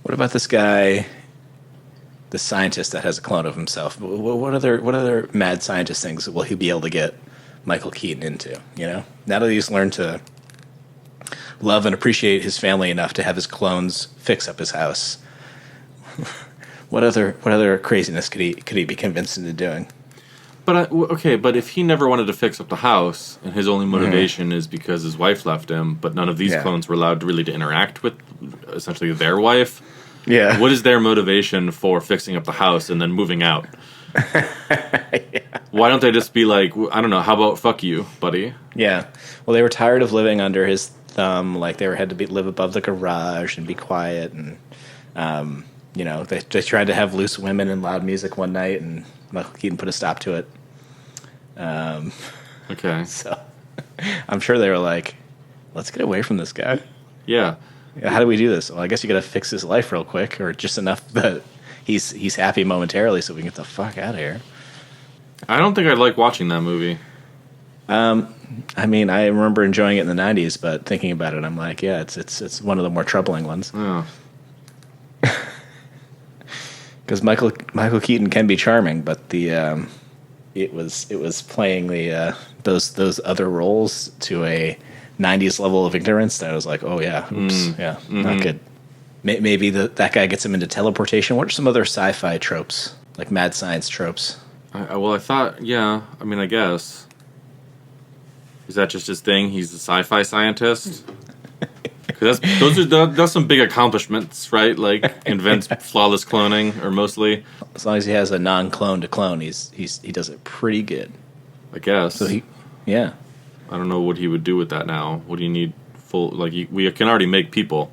What about this guy, the scientist that has a clone of himself? What other mad scientist things will he be able to get Michael Keaton into? Now that he's learned to love and appreciate his family enough to have his clones fix up his house. What other craziness could he be convinced into doing? But but if he never wanted to fix up the house, and his only motivation is because his wife left him, but none of these clones were allowed to interact with essentially their wife. Yeah. What is their motivation for fixing up the house and then moving out? Why don't they just be like, I don't know, how about fuck you, buddy? Yeah. Well, they were tired of living under his thumb. Like they had to live above the garage and be quiet and. They tried to have loose women and loud music one night, and Michael Keaton put a stop to it. Okay. So I'm sure they were like, let's get away from this guy. Yeah. How do we do this? Well, I guess you got to fix his life real quick, or just enough that he's happy momentarily so we can get the fuck out of here. I don't think I'd like watching that movie. I mean, I remember enjoying it in the 90s, but thinking about it, I'm like, yeah, it's one of the more troubling ones. Yeah. Because Michael Keaton can be charming, but it was playing those other roles to a 90s level of ignorance that I was like, oh yeah, oops, not good. Maybe that guy gets him into teleportation. What are some other sci-fi tropes, like mad science tropes? I thought, I mean, I guess. Is that just his thing? He's a sci-fi scientist? That's some big accomplishments, right? Like invents flawless cloning, or mostly. As long as he has a non-clone to clone, he does it pretty good. I guess. So I don't know what he would do with that now. What do you need full? Like we can already make people.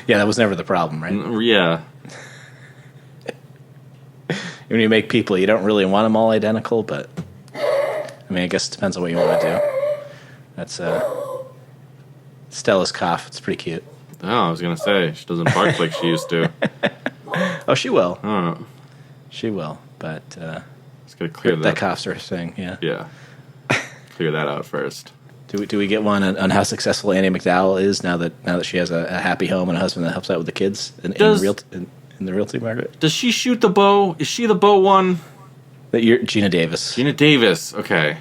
Yeah, that was never the problem, right? Yeah. When you make people, you don't really want them all identical, but I mean, I guess it depends on what you want to do. That's Stella's cough. It's pretty cute. Oh, I was gonna say she doesn't bark like she used to. Oh, she will. Oh. She will, but just gotta clear that cough's her thing. Yeah. Yeah. Clear that out first. Do we get one on how successful Annie McDowell is now that she has a happy home and a husband that helps out with the kids in the realty market? Does she shoot the bow? Is she the bow one? That you're Gina Davis. Gina Davis. Okay.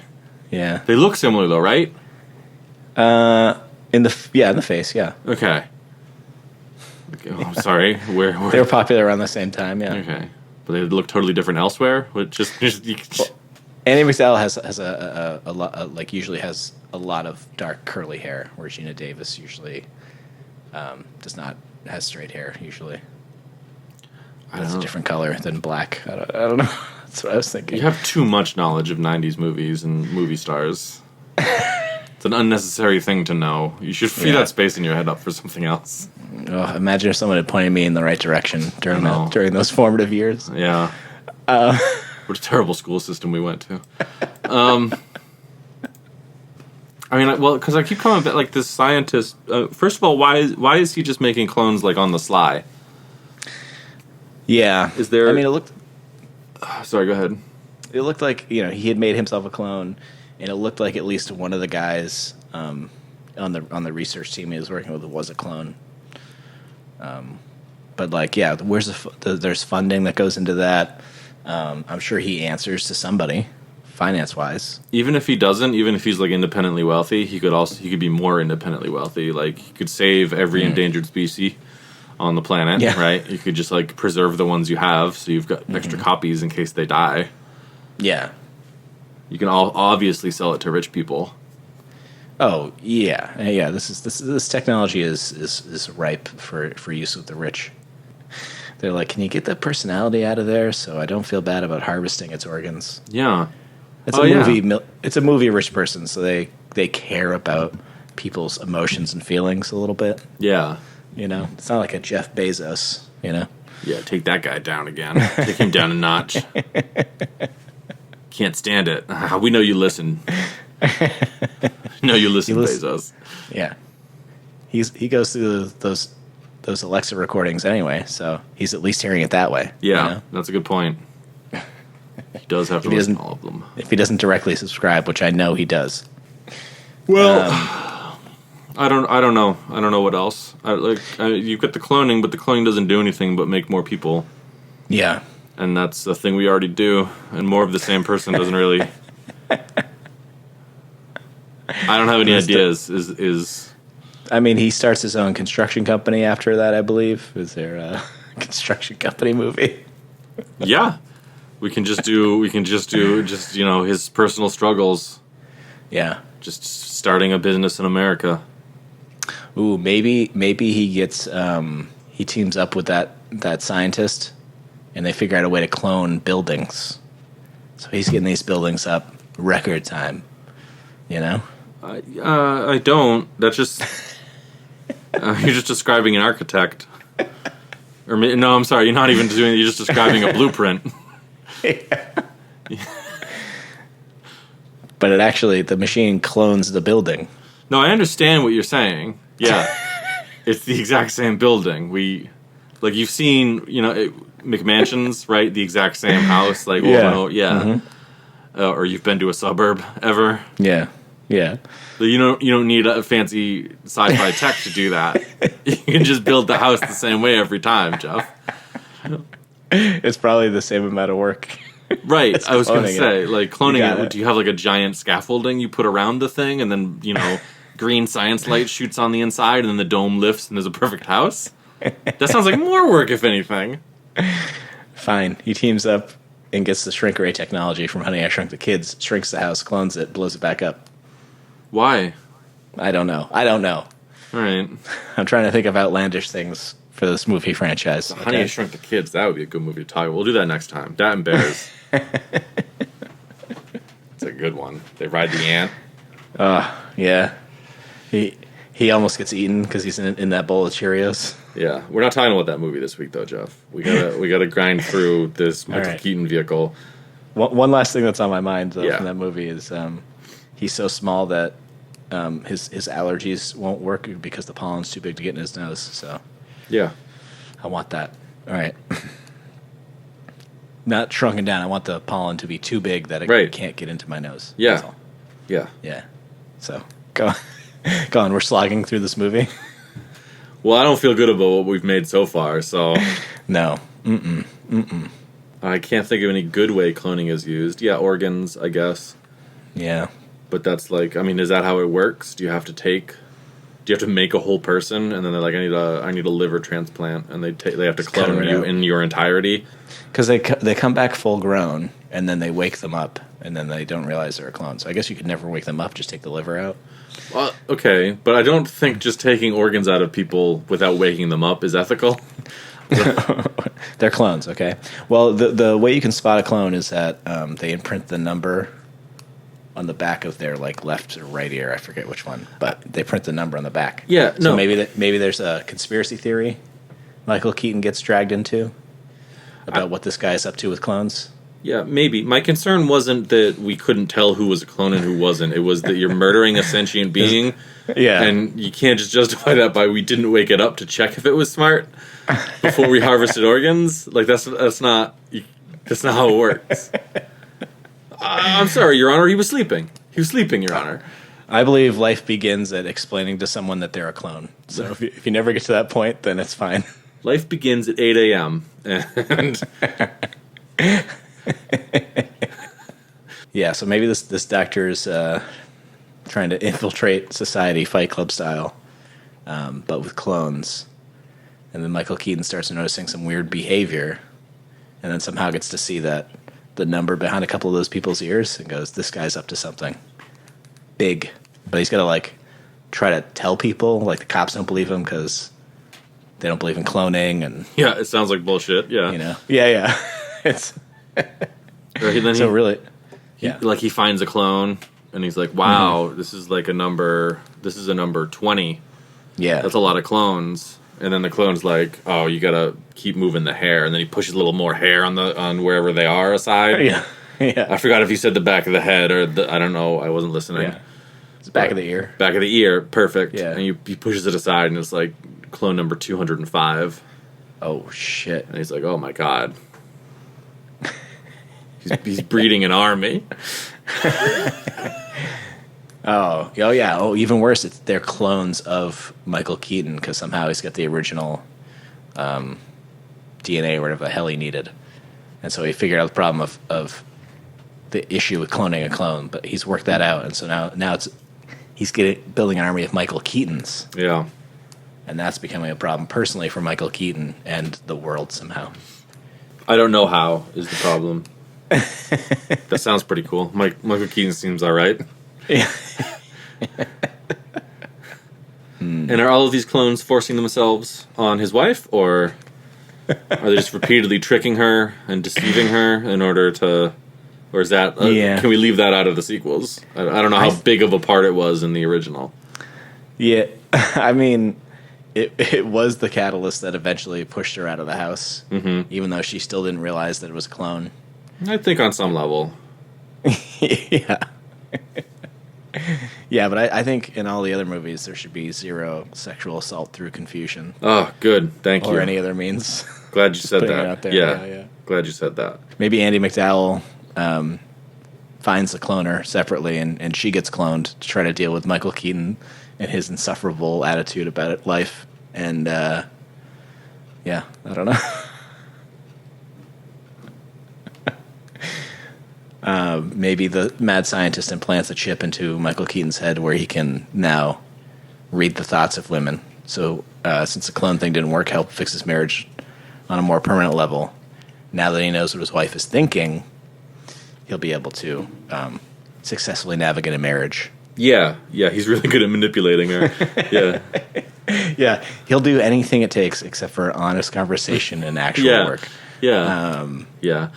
Yeah. They look similar though, right? In the face. Yeah. Okay. I'm sorry. Where? They were popular around the same time. Yeah. Okay. But they look totally different elsewhere. But Annie McDowell has a lot, like usually has a lot of dark curly hair, where Gina Davis usually does not has straight hair usually. That's a different color than black. I don't know. That's what I was thinking. You have too much knowledge of 90s movies and movie stars. It's an unnecessary thing to know. You should free that space in your head up for something else. Oh, imagine if someone had pointed me in the right direction during those formative years. Yeah. What a terrible school system we went to. I mean, well, because I keep coming back, like, this scientist... first of all, why is he just making clones, like, on the sly? Yeah. Is there... I mean, it looked... Sorry, go ahead. It looked like, he had made himself a clone, and it looked like at least one of the guys on the research team he was working with was a clone. But, like, yeah, there's funding that goes into that. I'm sure he answers to somebody, finance-wise. Even if he doesn't, even if he's, like, independently wealthy, he could be more independently wealthy. Like, he could save every endangered species on the planet, right? You could just, like, preserve the ones you have, so you've got extra copies in case they die. Yeah. You can obviously sell it to rich people. Oh, yeah. Yeah, this technology is ripe for use with the rich. They're like, can you get that personality out of there so I don't feel bad about harvesting its organs? Yeah. It's a movie. It's a movie rich person, so they care about people's emotions and feelings a little bit. Yeah. It's not like a Jeff Bezos, Yeah, take that guy down again. Take him down a notch. Can't stand it. We know you listen. Bezos. Yeah. He goes through those Alexa recordings anyway, so he's at least hearing it that way. Yeah, that's a good point. He does have to listen to all of them. If he doesn't directly subscribe, which I know he does. Well, I don't know. I don't know what else. You get the cloning, but the cloning doesn't do anything but make more people. Yeah. And that's a thing we already do, and more of the same person doesn't really... I don't have any ideas. I mean, he starts his own construction company after that, I believe. Is there a construction company movie? Yeah. We can just do his personal struggles. Yeah. Just starting a business in America. Ooh, maybe he gets he teams up with that scientist, and they figure out a way to clone buildings. So he's getting these buildings up record time. I don't. That's just you're just describing an architect. Or no, I'm sorry. You're not even doing. You're just describing a blueprint. But the machine clones the building. No, I understand what you're saying. Yeah, it's the exact same building. You've seen, McMansions, right? The exact same house, like Mm-hmm. Or you've been to a suburb ever? Yeah. So you don't need a fancy sci-fi tech to do that. You can just build the house the same way every time, Jeff. It's probably the same amount of work. Right. I was going to say, like, cloning it, do you have, like, a giant scaffolding you put around the thing, and then, green science light shoots on the inside, and then the dome lifts, and there's a perfect house? That sounds like more work, if anything. Fine. He teams up and gets the shrink ray technology from Honey, I Shrunk the Kids, shrinks the house, clones it, blows it back up. Why? I don't know. All right. I'm trying to think of outlandish things for this movie franchise. Honey, I Shrunk the Kids. That would be a good movie to talk about. We'll do that next time. That and Bears. It's a good one. They ride the ant. Yeah. He almost gets eaten because he's in that bowl of Cheerios. Yeah, we're not talking about that movie this week, though, Jeff. We gotta grind through this Michael Keaton vehicle. One last thing that's on my mind though from that movie is he's so small that his allergies won't work because the pollen's too big to get in his nose. So yeah, I want that. All right. Not shrunken down. I want the pollen to be too big that it can't get into my nose. Yeah. Yeah. Yeah. So Go on. We're slogging through this movie. Well, I don't feel good about what we've made so far, so No. I can't think of any good way cloning is used. Yeah, organs, I guess. Yeah. But that's like, I mean, is that how it works? Do you have to make a whole person, and then they're like, I need a liver transplant, and they have to clone you in your entirety? Because they come back full grown, and then they wake them up, and then they don't realize they're a clone. So I guess you could never wake them up. Just take the liver out. Okay, but I don't think just taking organs out of people without waking them up is ethical. They're clones, okay? Well, the way you can spot a clone is that they imprint the number on the back of their like left or right ear. I forget which one, but they print the number on the back. Yeah, so no. maybe there's a conspiracy theory Michael Keaton gets dragged into about what this guy's up to with clones. Yeah, maybe. My concern wasn't that we couldn't tell who was a clone and who wasn't. It was that you're murdering a sentient being, Yeah, and you can't just justify that by we didn't wake it up to check if it was smart before we harvested organs. Like that's not how it works. I'm sorry, Your Honor. He was sleeping. He was sleeping, Your Honor. I believe life begins at explaining to someone that they're a clone. So if you never get to that point, then it's fine. Life begins at 8 a.m. and Yeah, so maybe this doctor is trying to infiltrate society, Fight Club style, but with clones. And then Michael Keaton starts noticing some weird behavior, and then somehow gets to see that the number behind a couple of those people's ears, and goes, "This guy's up to something big." But he's got to like try to tell people, like the cops don't believe him because they don't believe in cloning, and yeah, it sounds like bullshit. Yeah, yeah. It's so really. Yeah. Like he finds a clone and he's like, wow, this is like a number 20. Yeah. That's a lot of clones. And then the clone's like, oh, you gotta keep moving the hair, and then he pushes a little more hair on wherever they are aside. Yeah. Yeah. I forgot if he said the back of the head or I don't know, I wasn't listening. Yeah. It's the back of the ear. Back of the ear, perfect. Yeah. And he pushes it aside and it's like clone number 205. Oh shit. And he's like, oh my god. He's breeding an army. Oh yeah. Oh, even worse. They're clones of Michael Keaton because somehow he's got the original DNA or whatever the hell he needed, and so he figured out the problem of the issue with cloning a clone. But he's worked that out, and so now he's building an army of Michael Keatons. Yeah, and that's becoming a problem personally for Michael Keaton and the world somehow. I don't know how is the problem. That sounds pretty cool. Michael Keaton seems all right. Yeah. And are all of these clones forcing themselves on his wife, or are they just repeatedly tricking her and deceiving her in order to, or is that, can we leave that out of the sequels? I don't know how big of a part it was in the original. Yeah, I mean, it was the catalyst that eventually pushed her out of the house, even though she still didn't realize that it was a clone. I think on some level. Yeah. Yeah, but I think in all the other movies there should be zero sexual assault through confusion. Oh, good. Thank you. Or any other means. Glad you said Putting it that. out there. Yeah. Glad you said that. Maybe Andy McDowell finds the cloner separately, and she gets cloned to try to deal with Michael Keaton and his insufferable attitude about life. And, yeah, I don't know. Maybe the mad scientist implants a chip into Michael Keaton's head where he can now read the thoughts of women. So since the clone thing didn't work, help fix his marriage on a more permanent level. Now that he knows what his wife is thinking, he'll be able to successfully navigate a marriage. Yeah, he's really good at manipulating her. Yeah. Yeah, he'll do anything it takes except for honest conversation and actual work. Yeah. Yeah.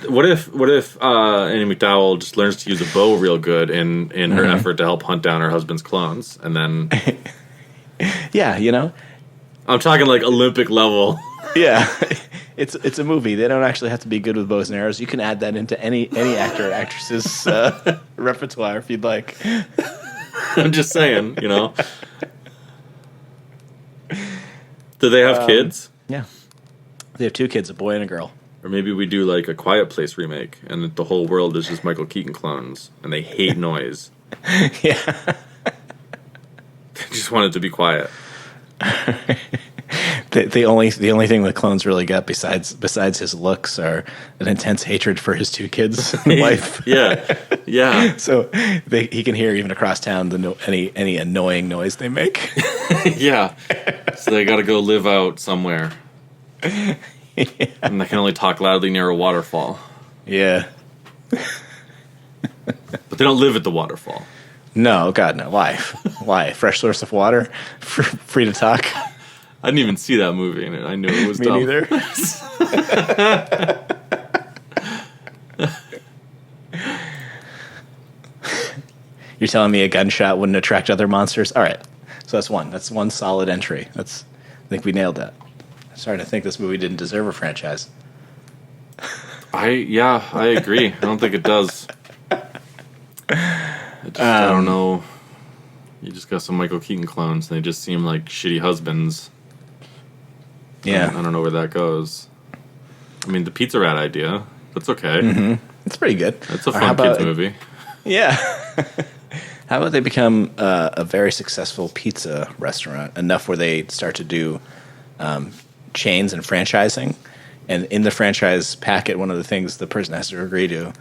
What if Annie McDowell just learns to use a bow real good in her effort to help hunt down her husband's clones, and then yeah, I'm talking like Olympic level. Yeah. It's a movie. They don't actually have to be good with bows and arrows. You can add that into any actor or actress's repertoire if you'd like. I'm just saying, Do they have kids? Yeah. They have 2 kids, a boy and a girl. Or maybe we do like a Quiet Place remake, and the whole world is just Michael Keaton clones, and they hate noise. Yeah. just wanted to be quiet. The only thing the clones really got besides his looks are an intense hatred for his 2 kids and wife. Yeah. So he can hear even across town any annoying noise they make. Yeah. So they got to go live out somewhere. Yeah. And they can only talk loudly near a waterfall. Yeah. But they don't live at the waterfall. No, God, no. Why? Why? Fresh source of water? Free to talk? I didn't even see that movie, and I knew it was dumb. Me neither. You're telling me a gunshot wouldn't attract other monsters? All right. So that's one. That's one solid entry. I think we nailed that. I'm starting to think this movie didn't deserve a franchise. I agree. I don't think it does. I don't know. You just got some Michael Keaton clones, and they just seem like shitty husbands. Yeah. I don't know where that goes. I mean, the Pizza Rat idea, that's okay. Mm-hmm. It's pretty good. It's a fun kids movie. Yeah. How about they become a very successful pizza restaurant, enough where they start to do chains and franchising? And in the franchise packet, one of the things the person has to agree to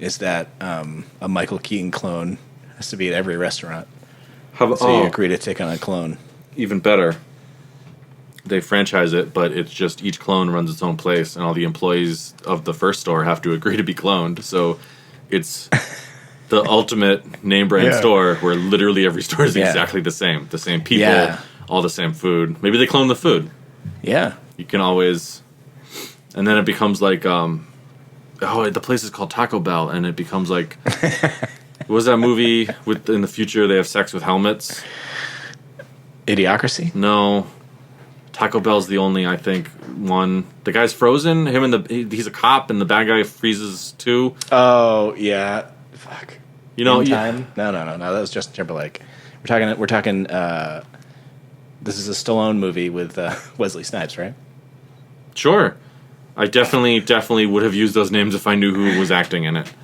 is that a Michael Keaton clone has to be at every restaurant. So you agree to take on a clone. Even better. They franchise it, but it's just each clone runs its own place, and all the employees of the first store have to agree to be cloned. So it's the ultimate name brand store where literally every store is exactly the same. The same people, all the same food. Maybe they clone the food. Yeah. You can always... And then it becomes like... the place is called Taco Bell, and it becomes like... What was that movie with in the future they have sex with helmets? Idiocracy? No. Taco Bell's the only, I think, one. The guy's frozen. He's a cop, and the bad guy freezes too. Oh yeah, fuck. You know, Time? No. That was Justin Timberlake. We're talking. This is a Stallone movie with Wesley Snipes, right? Sure. I definitely would have used those names if I knew who was acting in it.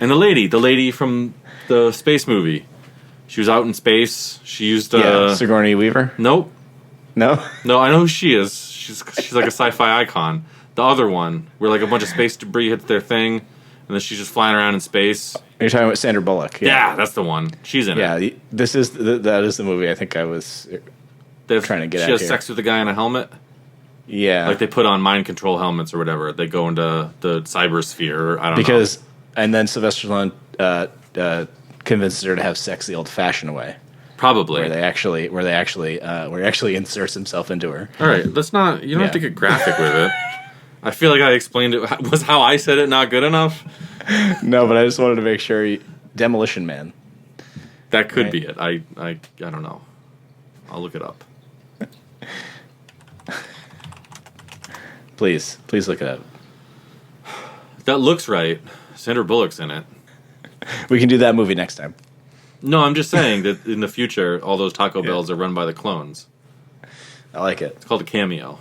And the lady from the space movie. She was out in space. She used Sigourney Weaver. Nope. No, I know who she is. She's like a sci-fi icon. The other one, where like a bunch of space debris hits their thing, and then she's just flying around in space. You're talking about Sandra Bullock. Yeah, that's the one. She's in it. Yeah, that is the movie. I think I was trying to get. She has sex with a guy in a helmet. Yeah, like they put on mind control helmets or whatever. They go into the cybersphere. I don't know. And then Sylvester Stallone convinces her to have sex the old-fashioned way. Probably. Where he actually inserts himself into her. All right, let's not. You don't have to get graphic with it. I feel like I explained it. Was how I said it not good enough? No, but I just wanted to make sure. Demolition Man. That could be it. I don't know. I'll look it up. Please look it up. That looks right. Sandra Bullock's in it. We can do that movie next time. No, I'm just saying that in the future, all those Taco Bells are run by the clones. I like it. It's called a cameo.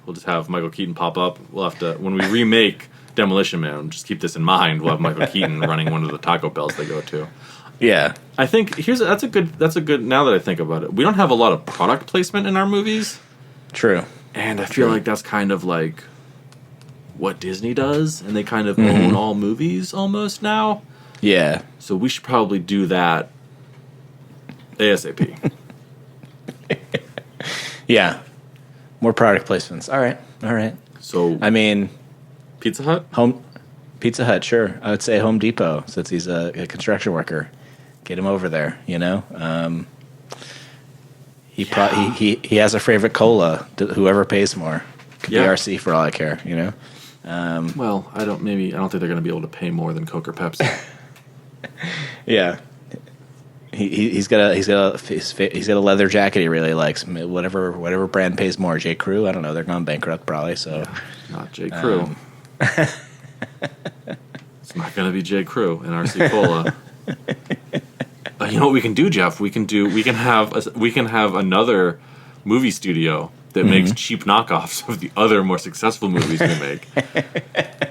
We'll just have Michael Keaton pop up. We'll have to, when we remake Demolition Man, just keep this in mind. We'll have Michael Keaton running one of the Taco Bells they go to. Yeah. I think that's a good. Now that I think about it, we don't have a lot of product placement in our movies. True. And I feel like that's kind of like what Disney does, and they kind of own all movies almost now. Yeah. So we should probably do that ASAP. Yeah. More product placements. All right. So I mean, Pizza Hut? Pizza Hut, sure. I would say Home Depot, since he's a construction worker. Get him over there, you know? He has a favorite cola. Whoever pays more. Could be RC for all I care, you know? Well, I don't think they're going to be able to pay more than Coke or Pepsi. Yeah. He's got a leather jacket he really likes. Whatever brand pays more. J. Crew, I don't know. They're gone bankrupt probably. So not J. Crew. It's not going to be J. Crew in RC Cola. You know what we can do, Jeff? We can have another movie studio that makes cheap knockoffs of the other more successful movies we make.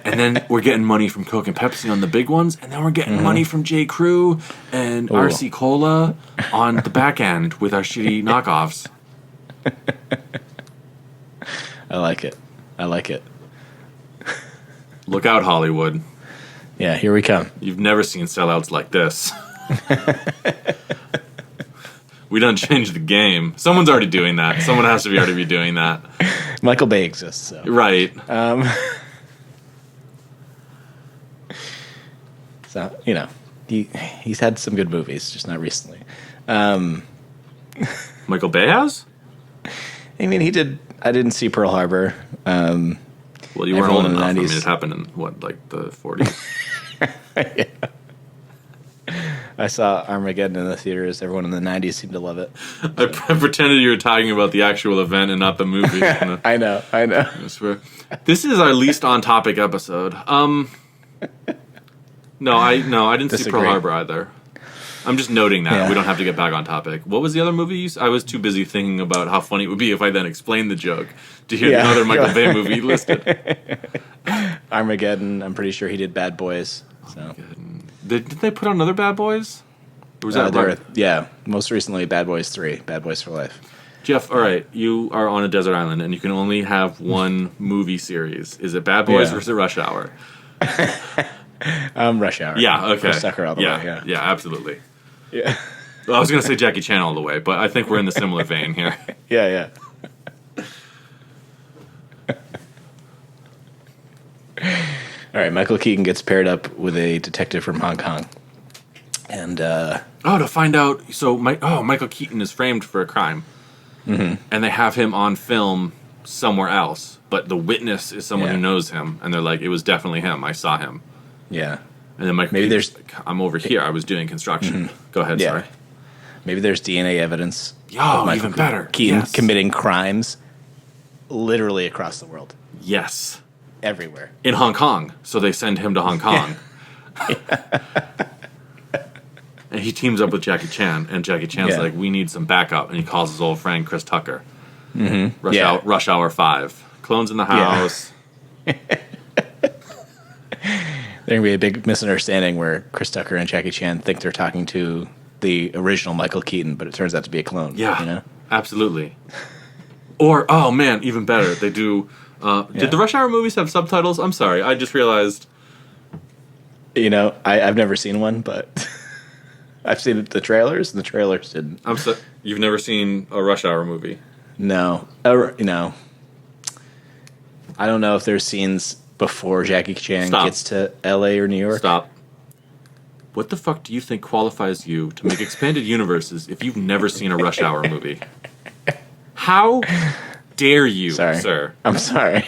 And then we're getting money from Coke and Pepsi on the big ones, and then we're getting money from J. Crew and RC Cola on the back end with our shitty knockoffs. I like it. Look out, Hollywood. Yeah, here we come. You've never seen sellouts like this. We done changed the game. Someone's already doing that. Someone has to already be doing that. Michael Bay exists, so. Right. So, he's had some good movies, just not recently. Michael Bay has? I mean, he did. I didn't see Pearl Harbor. Well, you weren't old Everyone in the enough. I mean, 90s. it happened in, the 40s? Yeah. I saw Armageddon in the theaters. Everyone in the 90s seemed to love it. I pretended you were talking about the actual event and not the movie. I know. I swear. This is our least on-topic episode. No, I didn't see Disagree. Pearl Harbor either. I'm just noting that. Yeah. We don't have to get back on topic. What was the other movie? I was too busy thinking about how funny it would be if I then explained the joke to hear another Michael Bay movie listed. Armageddon. I'm pretty sure he did Bad Boys. So. Did they put on another Bad Boys? Or was that right? Yeah, most recently Bad Boys 3, Bad Boys for Life. Jeff, all right, you are on a desert island and you can only have one movie series. Is it Bad Boys or is it Rush Hour? Rush Hour. Yeah, okay. Chris Tucker all the way, Yeah, absolutely. Yeah. Well, I was going to say Jackie Chan all the way, but I think we're in the similar vein here. Yeah. All right, Michael Keaton gets paired up with a detective from Hong Kong. And, to find out, so Michael Keaton is framed for a crime. Mm-hmm. And they have him on film somewhere else, but the witness is someone who knows him, and they're like, it was definitely him. I saw him. Yeah. And then Michael Keaton's like, I'm over here. I was doing construction. Go ahead, sorry. Maybe there's DNA evidence of Michael even better. Keaton committing crimes literally across the world. Yes. Everywhere. In Hong Kong. So they send him to Hong Kong. And he teams up with Jackie Chan, and Jackie Chan's like, we need some backup, and he calls his old friend Chris Tucker. Mm-hmm. Rush Hour 5. Clones in the house. There can be a big misunderstanding where Chris Tucker and Jackie Chan think they're talking to the original Michael Keaton, but it turns out to be a clone. Yeah, absolutely. Or, oh man, even better, they do... Did the Rush Hour movies have subtitles? I'm sorry, I just realized... I've never seen one, but... I've seen the trailers, and the trailers didn't. You've never seen a Rush Hour movie? No. I don't know if there's scenes before Jackie Chan gets to L.A. or New York. Stop. What the fuck do you think qualifies you to make expanded universes if you've never seen a Rush Hour movie? How dare you, sir? I'm sorry.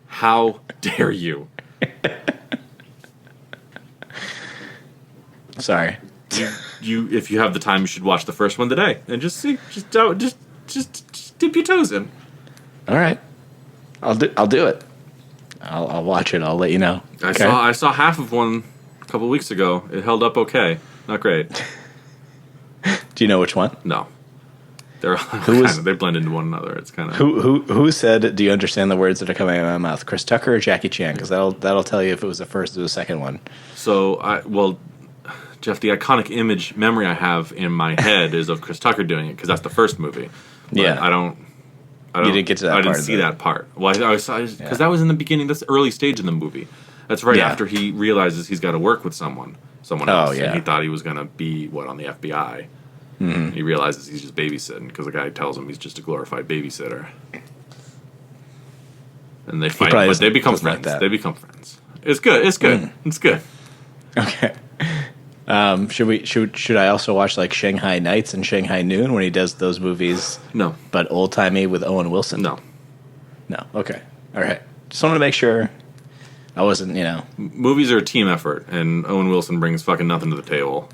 How dare you? Sorry. You, if you have the time, you should watch the first one today and just see, just dip your toes in. All right, I'll do it. I'll watch it. I'll let you know. I saw half of one a couple weeks ago. It held up okay. Not great. Do you know which one? No. They blend into one another. It's kind of who said? Do you understand the words that are coming out of my mouth? Chris Tucker or Jackie Chan? Because that'll tell you if it was the first or the second one. So Jeff, the iconic image memory I have in my head is of Chris Tucker doing it because that's the first movie. But yeah, I don't. You didn't get to that part. I didn't see that part. Well, I saw because that was in the beginning. That's the early stage in the movie. That's right after he realizes he's got to work with someone else. And he thought he was going to be on the FBI. Mm-hmm. He realizes he's just babysitting because the guy tells him he's just a glorified babysitter. And they fight, but they become friends. They become friends. It's good. It's good. It's good. Okay. Should I also watch like Shanghai Nights and Shanghai Noon when he does those movies? No. But old timey with Owen Wilson? No. No. Okay. All right. Just wanted to make sure I wasn't, Movies are a team effort, and Owen Wilson brings fucking nothing to the table.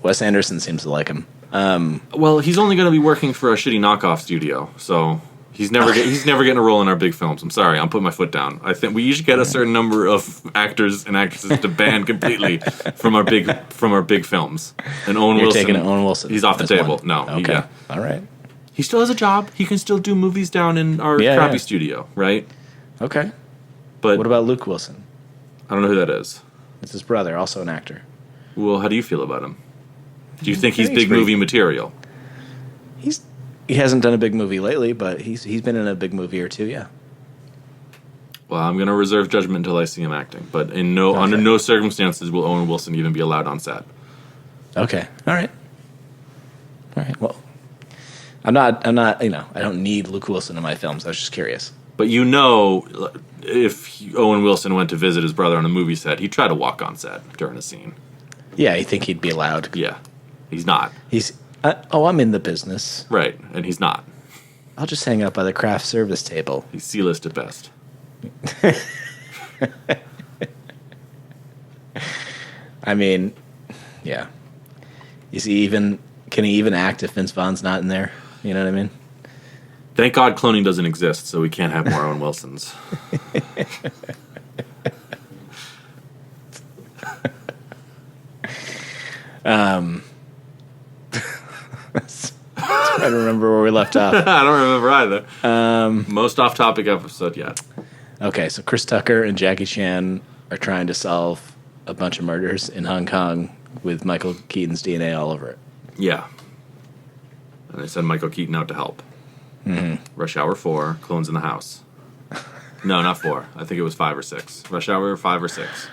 Wes Anderson seems to like him. Well, he's only going to be working for a shitty knockoff studio, so He's never getting a role in our big films. I'm sorry, I'm putting my foot down. I think we usually get a certain number of actors and actresses to ban completely from our big films. And Owen Wilson, taking Owen Wilson. He's off the table. One. No, okay, all right. He still has a job. He can still do movies down in our crappy studio, right? Okay. But what about Luke Wilson? I don't know who that is. It's his brother, also an actor. Well, how do you feel about him? Do you think he's big movie material? He hasn't done a big movie lately, but he's been in a big movie or two, yeah. Well, I'm going to reserve judgment until I see him acting. But under no circumstances will Owen Wilson even be allowed on set. Okay. All right. Well, I'm not. I don't need Luke Wilson in my films. I was just curious. But if Owen Wilson went to visit his brother on a movie set, he'd try to walk on set during a scene. Yeah, you think he'd be allowed? Yeah, he's not. I'm in the business. Right, and he's not. I'll just hang out by the craft service table. He's C-list at best. I mean, yeah. Can he even act if Vince Vaughn's not in there? You know what I mean? Thank God cloning doesn't exist, so we can't have more Owen Wilsons. I don't remember where we left off. I don't remember either. Most off-topic episode yet. Okay, so Chris Tucker and Jackie Chan are trying to solve a bunch of murders in Hong Kong with Michael Keaton's DNA all over it. Yeah. And they send Michael Keaton out to help. Mm-hmm. Rush Hour 4, Clones in the House. No, not 4. I think it was 5 or 6. Rush Hour 5 or 6.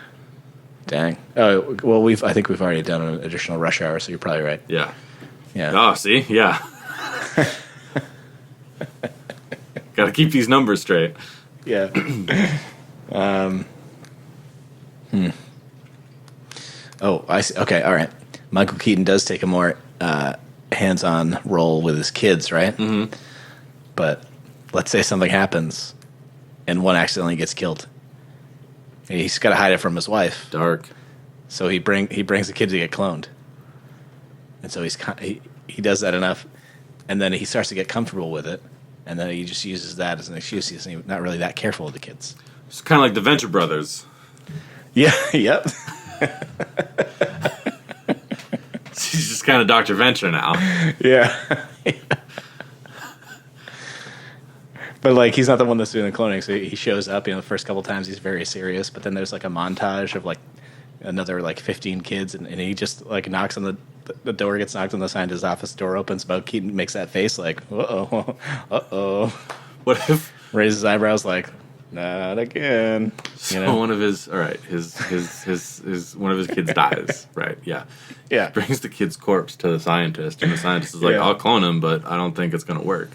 Dang. Oh, well, I think we've already done an additional Rush Hour, so you're probably right. Yeah. Yeah. Oh, see? Yeah. Got to keep these numbers straight. Yeah. Oh, I see. Okay, all right. Michael Keaton does take a more hands-on role with his kids, right? Mm-hmm. But let's say something happens and one accidentally gets killed. He's got to hide it from his wife. Dark. So he brings the kid to get cloned. And so he does that enough, and then he starts to get comfortable with it, and then he just uses that as an excuse. He's not really that careful with the kids. It's kind of like the Venture Brothers. Yeah, yep. He's just kind of Dr. Venture now. Yeah. But, like, he's not the one that's doing the cloning, so he shows up, the first couple times he's very serious, but then there's, like, a montage of, like, another, like, 15 kids, and he just, like, knocks on the door, gets knocked on the side, his office door opens, but Keaton makes that face, like, uh-oh. What if... Raises his eyebrows, like, not again. So one of his... All right, his one of his kids dies, right? Yeah. Yeah. He brings the kid's corpse to the scientist, and the scientist is like, I'll clone him, but I don't think it's going to work.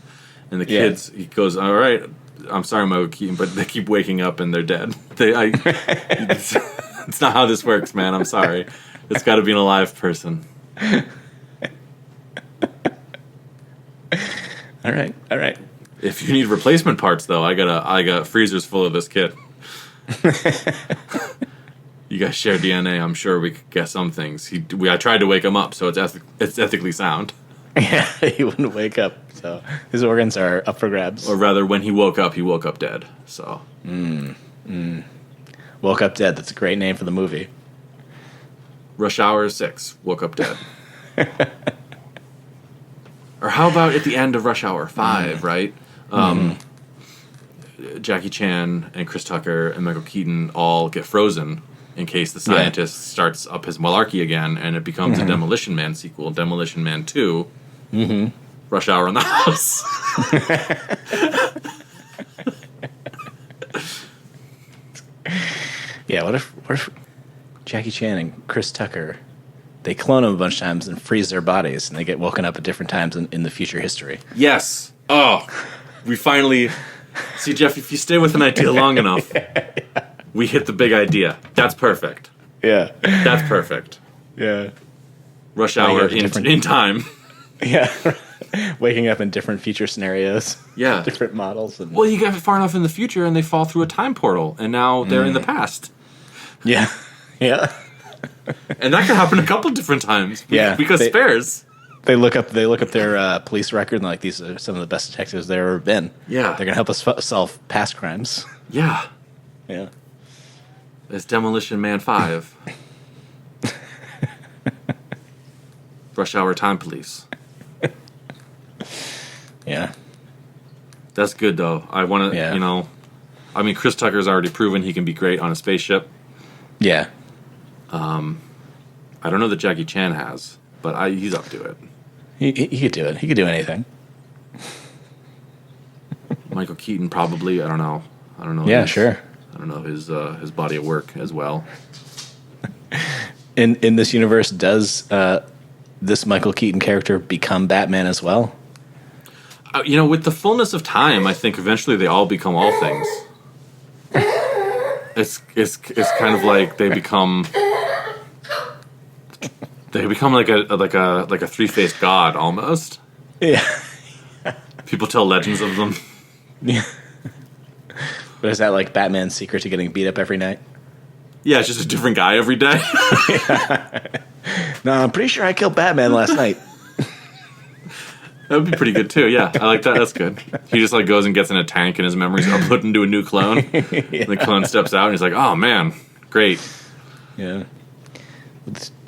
And the kids, he goes, all right, I'm sorry, Michael Keaton, but they keep waking up and they're dead. It's not how this works, man. I'm sorry. It's got to be an alive person. All right. If you need replacement parts, though, I got freezers full of this kid. You guys share DNA. I'm sure we could get some things. I tried to wake him up, so it's ethically sound. Yeah, he wouldn't wake up, so his organs are up for grabs. Or rather, when he woke up dead. So, Woke Up Dead. That's a great name for the movie. Rush Hour 6, Woke Up Dead. Or how about at the end of Rush Hour 5, right? Jackie Chan and Chris Tucker and Michael Keaton all get frozen in case the scientist starts up his malarkey again, and it becomes a Demolition Man sequel, Demolition Man 2, Rush Hour in the House. Yeah, what if Jackie Chan and Chris Tucker, they clone them a bunch of times and freeze their bodies, and they get woken up at different times in the future history? Yes. Oh, we finally... See, Jeff, if you stay with an idea long enough, we hit the big idea. That's perfect. Yeah. That's perfect. Yeah. Rush Hour in time. Yeah. Waking up in different future scenarios. Yeah. Different models. Well, you get far enough in the future and they fall through a time portal, and now they're in the past. Yeah. Yeah. And that could happen a couple different times. Yeah. Because spares. They look up their police record and like these are some of the best detectives there ever been. Yeah. They're gonna help us solve past crimes. Yeah. Yeah. It's Demolition Man 5. Rush Hour Time Police. Yeah. That's good, though. I want to, Yeah. I mean, Chris Tucker's already proven he can be great on a spaceship. Yeah. I don't know that Jackie Chan has, but he's up to it. He could do it. He could do anything. Michael Keaton probably. I don't know. Yeah, sure. I don't know his body of work as well. In this universe, does this Michael Keaton character become Batman as well? With the fullness of time, I think eventually they all become all things. It's kind of like they become like a three-faced god almost. Yeah. People tell legends of them. Yeah. But is that like Batman's secret to getting beat up every night? Yeah, it's just a different guy every day. No, I'm pretty sure I killed Batman last night. That would be pretty good too. Yeah, I like that. That's good. He just like goes and gets in a tank, and his memories are put into a new clone. Yeah. And the clone steps out, and he's like, "Oh man, great." Yeah.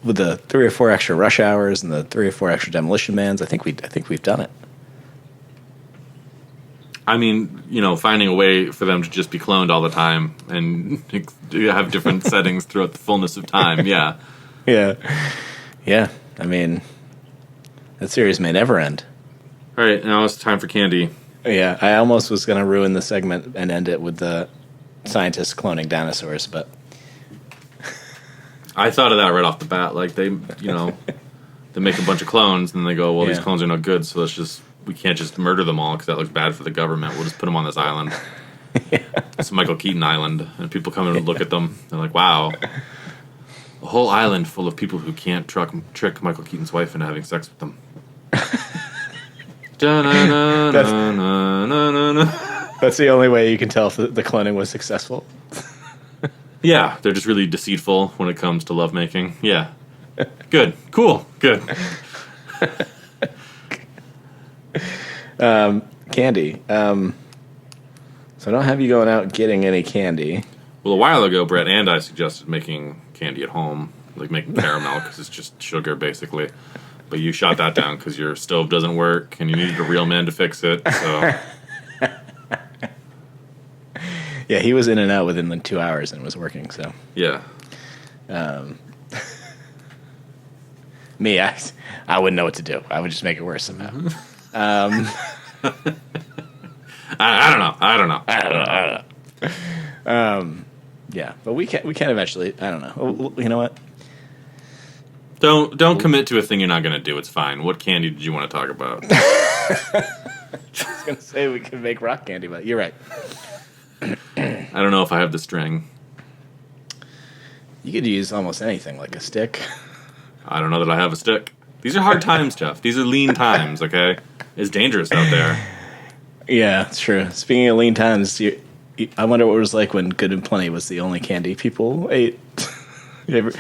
With the 3 or 4 extra rush hours and the 3 or 4 extra demolition mans, I think we've done it. I mean, finding a way for them to just be cloned all the time and have different settings throughout the fullness of time. Yeah. Yeah. Yeah. I mean, that series may never end. All right, now it's time for candy. Yeah, I almost was going to ruin the segment and end it with the scientists cloning dinosaurs, but I thought of that right off the bat. Like they make a bunch of clones, and they go, "Well, these clones are no good, so we can't just murder them all because that looks bad for the government. We'll just put them on this island." Yeah. It's Michael Keaton Island, and people come in and look at them. They're like, "Wow, a whole island full of people who can't trick Michael Keaton's wife into having sex with them." That's the only way you can tell if the cloning was successful. Yeah, they're just really deceitful when it comes to lovemaking. Yeah. Good. Cool. Good. Candy. So I don't have you going out getting any candy. Well, a while ago, Brett and I suggested making candy at home, like making caramel, because it's just sugar, basically. But you shot that down because your stove doesn't work, and you needed a real man to fix it, so... Yeah, he was in and out within like 2 hours and it was working, so... Yeah. Me, I wouldn't know what to do. I would just make it worse somehow. I don't know. Yeah, but we can eventually. I don't know. You know what? Don't commit to a thing you're not going to do. It's fine. What candy did you want to talk about? I was going to say we could make rock candy, but you're right. I don't know if I have the string. You could use almost anything, like a stick. I don't know that I have a stick. These are hard times, Jeff. These are lean times, okay? It's dangerous out there. Yeah, it's true. Speaking of lean times, I wonder what it was like when Good and Plenty was the only candy people ate. When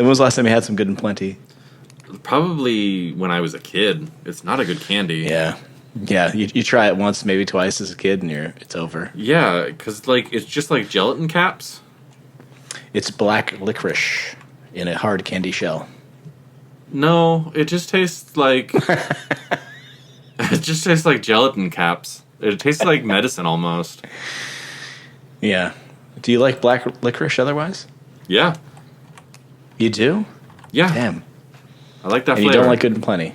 was the last time you had some Good and Plenty? Probably when I was a kid. It's not a good candy. Yeah. Yeah, you try it once, maybe twice as a kid, and it's over. Yeah, because it's just like gelatin caps. It's black licorice in a hard candy shell. No, it just tastes like... It just tastes like gelatin caps. It tastes like medicine almost. Yeah. Do you like black licorice otherwise? Yeah. You do? Yeah. Damn. I like that and flavor. You don't like Good and Plenty?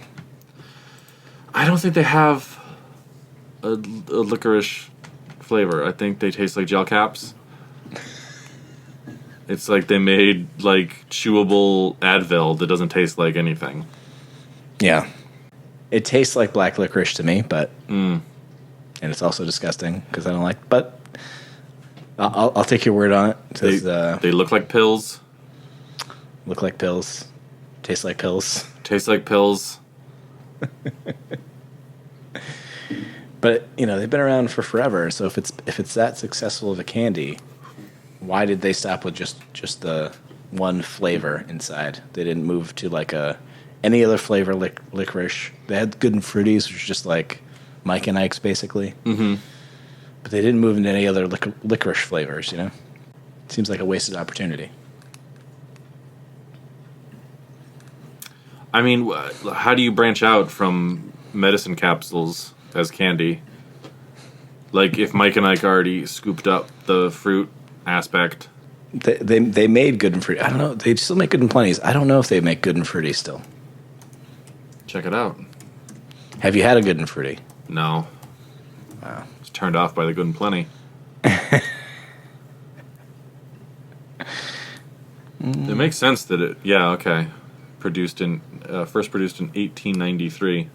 I don't think they have a licorice flavor. I think they taste like gel caps. It's like they made like chewable Advil that doesn't taste like anything. Yeah. It tastes like black licorice to me, but and it's also disgusting because I don't like. But I'll take your word on it. They look like pills. Look like pills. Taste like pills. Taste like pills. But they've been around for forever. So if it's that successful of a candy, why did they stop with just the one flavor inside? They didn't move to like a any other flavor licorice. They had Good and Fruities, which was just like Mike and Ike's basically. Mm-hmm. But they didn't move into any other licorice flavors, you know? Seems like a wasted opportunity. I mean, how do you branch out from medicine capsules as candy? Like, if Mike and Ike already scooped up the fruit aspect. They made Good and Fruity. I don't know. They still make Good and Plenties. I don't know if they make Good and Fruity still. Check it out. Have you had a Good and Fruity? No. Wow. It's turned off by the Good and Plenty. It makes sense that it... Yeah, okay. First produced in 1893.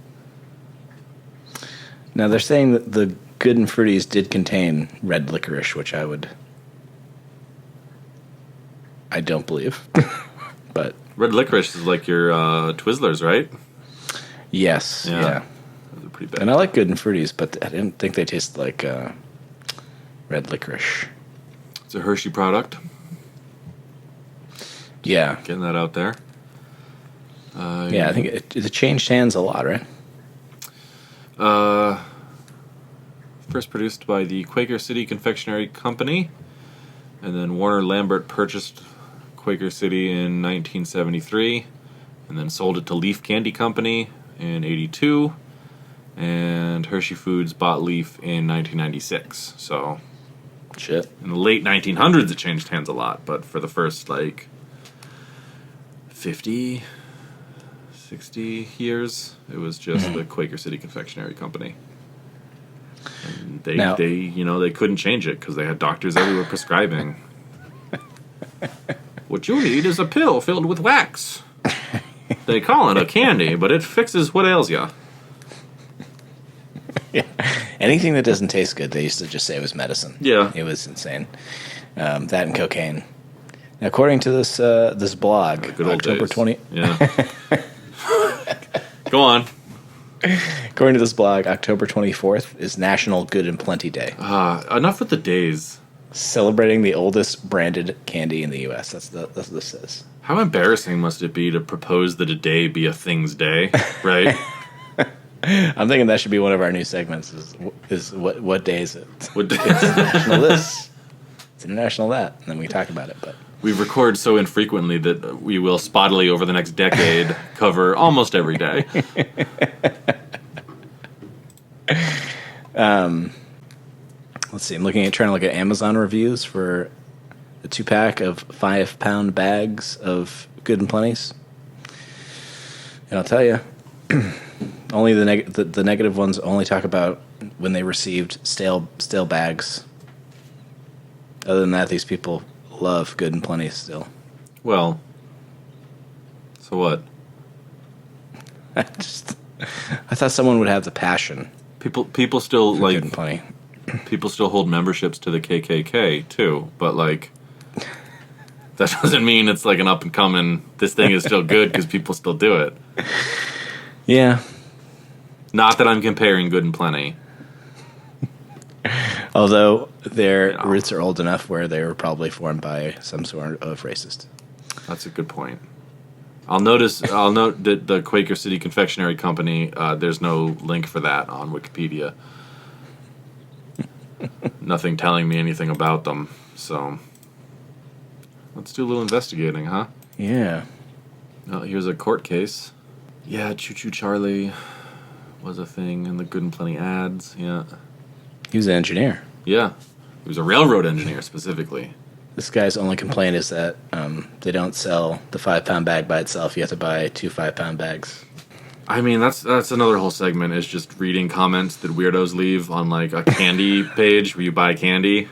Now, they're saying that the Good and Fruities did contain red licorice, which I don't believe. But Red licorice is like your Twizzlers, right? yes, yeah. Those are pretty bad. And I like Good and Fruities, but I didn't think they tasted like red licorice. It's a Hershey product. Yeah. Getting that out there. Yeah, I think it changed hands a lot, right? First produced by the Quaker City Confectionery Company, and then Warner Lambert purchased Quaker City in 1973, and then sold it to Leaf Candy Company in 82, and Hershey Foods bought Leaf in 1996. So, Shit. in the late 1900s, it changed hands a lot, but for the first, 50, 60 years, it was just the Quaker City Confectionery Company. And they couldn't change it because they had doctors everywhere prescribing. What you need is a pill filled with wax. They call it a candy, but it fixes what ails ya. Yeah. Anything that doesn't taste good, they used to just say it was medicine. Yeah. It was insane. That and cocaine. Now, according to this blog, Good old October days. 20. Yeah. Go on. According to this blog, October 24th is National Good and Plenty Day, Enough with the days. celebrating the oldest branded candy in the U.S. That's what this says. How embarrassing must it be to propose that a day be a thing's day, right? I'm thinking that should be one of our new segments. Is what day is it? What day? It's National this. It's International that, and then we talk about it. But We record so infrequently that we will spottily over the next decade cover almost every day. let's see. I'm trying to look at Amazon reviews for a 2-pack of 5-pound bags of Good and Plenties. And I'll tell you, only the negative ones only talk about when they received stale bags. Other than that, these people love Good and Plenty still. Well, so what? I thought someone would have the passion. People still For Good and Plenty. people still hold memberships to the KKK too, but that doesn't mean it's like an up and coming. This thing is still good because people still do it. Yeah. Not that I'm comparing Good and Plenty. Although their roots are old enough where they were probably formed by some sort of racist. That's a good point. I'll note that the Quaker City Confectionery Company, there's no link for that on Wikipedia. Nothing telling me anything about them, so let's do a little investigating, huh? Yeah. Oh, here's a court case. Yeah, Choo Choo Charlie was a thing in the Good and Plenty ads, yeah. He was an engineer. Yeah, he was a railroad engineer specifically. This guy's only complaint is that they don't sell the 5-pound bag by itself. You have to buy 2 5-pound bags. I mean, that's another whole segment is just reading comments that weirdos leave on a candy page where you buy candy.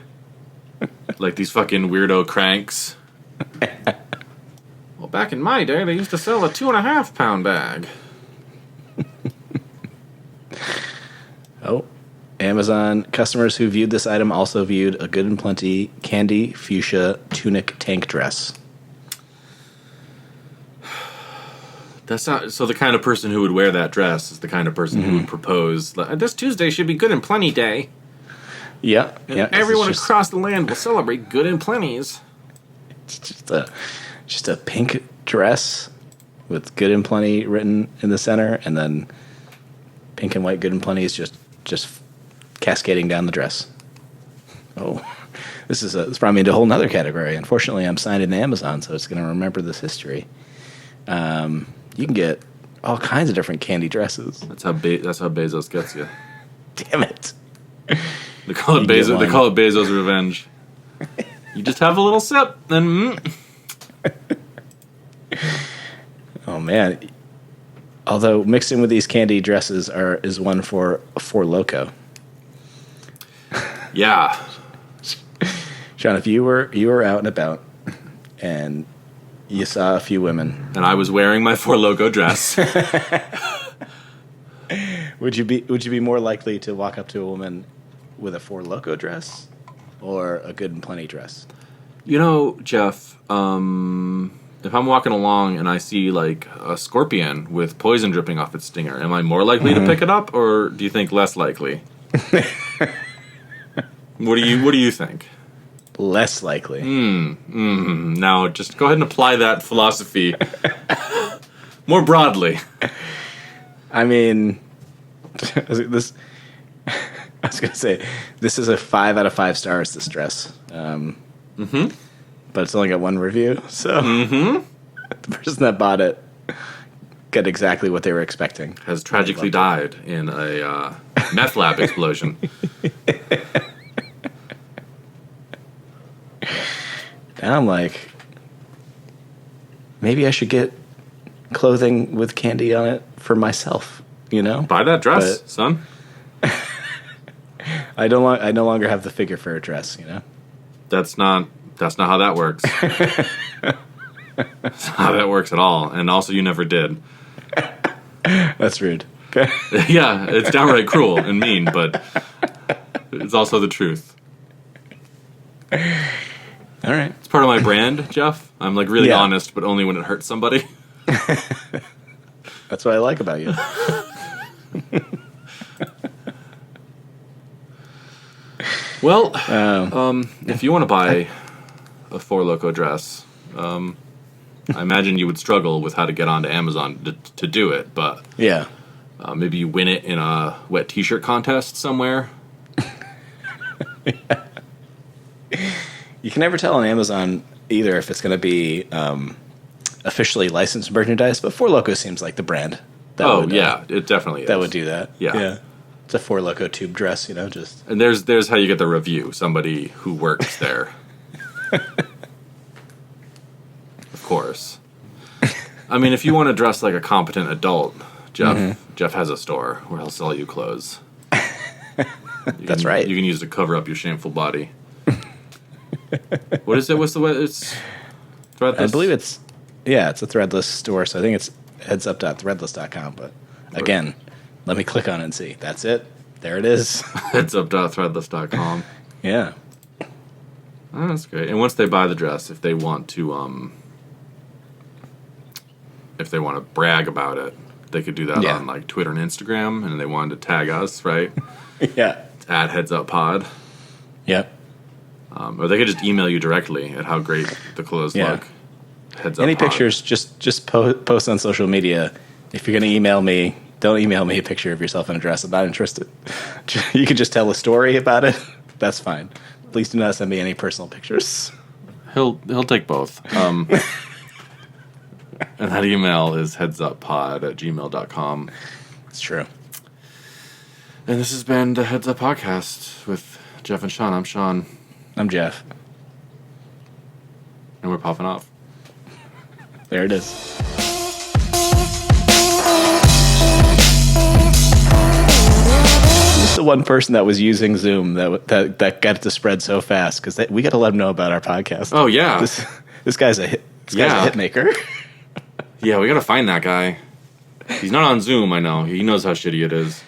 Like these fucking weirdo cranks. Well, back in my day, they used to sell a 2.5-pound bag. Oh. Amazon customers who viewed this item also viewed a Good and Plenty candy fuchsia tunic tank dress. That's not so. The kind of person who would wear that dress is the kind of person who would propose. This Tuesday should be Good and Plenty Day. Yeah, And everyone across the land will celebrate Good and Plenty's. It's just a pink dress with Good and Plenty written in the center, and then pink and white Good and Plenty is just cascading down the dress. Oh, this brought me into a whole nother category. Unfortunately, I'm signed into Amazon, so it's going to remember this history. You can get all kinds of different candy dresses. That's how Bezos gets you. Damn it! They call it Bezos. They call it Bezos' revenge. You just have a little sip, then. Oh man! Although mixed in with these candy dresses is one for Four Loko. Yeah. Sean, if you were out and about and you saw a few women, and I was wearing my Four Loko dress, would you be more likely to walk up to a woman with a Four Loko dress or a Good and Plenty dress? You know, Jeff, if I'm walking along and I see like a scorpion with poison dripping off its stinger, am I more likely to pick it up, or do you think less likely? What do you think? Less likely. Now, just go ahead and apply that philosophy more broadly. I mean, this. I was gonna say this is a 5 out of 5 stars. This dress, but it's only got one review, so the person that bought it got exactly what they were expecting. Has tragically died in a meth lab explosion. Now I'm like, maybe I should get clothing with candy on it for myself. You know, Buy that dress, son. I no longer have the figure for a dress. You know, That's not how that works. That's not how that works at all. And also, you never did. that's rude. Okay. Yeah, it's downright cruel and mean, but it's also the truth. All right. It's part of my brand, Jeff. I'm like really Yeah. honest, but only when it hurts somebody. That's what I like about you. Well, if you want to buy a Four Loko dress, I imagine you would struggle with how to get onto Amazon to do it, but Yeah. maybe you win it in a wet t-shirt contest somewhere. You can never tell on Amazon either if it's going to be officially licensed merchandise, but Four Loko seems like the brand. Yeah, it definitely is. That would do that. Yeah. It's a Four Loko tube dress, you know, just... And there's how you get the review. Somebody who works there. Of course. I mean, if you want to dress like a competent adult, Jeff has a store where he'll sell you clothes. That's right. You can use it to cover up your shameful body. What is it? What's the way? It's Threadless. I believe it's a Threadless store, so I think it's headsup.threadless.com, but again, let me click on it and see. That's it. There it is. Headsup.threadless.com. Yeah. Oh, that's great. And once they buy the dress, if they want to brag about it, they could do that on like Twitter and Instagram, and they wanted to tag us, right? Yeah. At HeadsUpPod. Yep. Or they could just email you directly at how great the clothes look. Heads Up Any Pod. pictures, just post on social media. If you're going to email me, don't email me a picture of yourself in a dress. I'm not interested. You can just tell a story about it. That's fine. Please do not send me any personal pictures. He'll take both. And that email is headsuppod@gmail.com. It's true. And this has been the Heads Up Podcast with Jeff and Sean. I'm Sean. I'm Jeff. And we're popping off. There it is. Just the one person that was using Zoom that got it to spread so fast, because we got to let them know about our podcast. Oh, yeah. This guy's a hit maker. Yeah, we got to find that guy. He's not on Zoom, I know. He knows how shitty it is.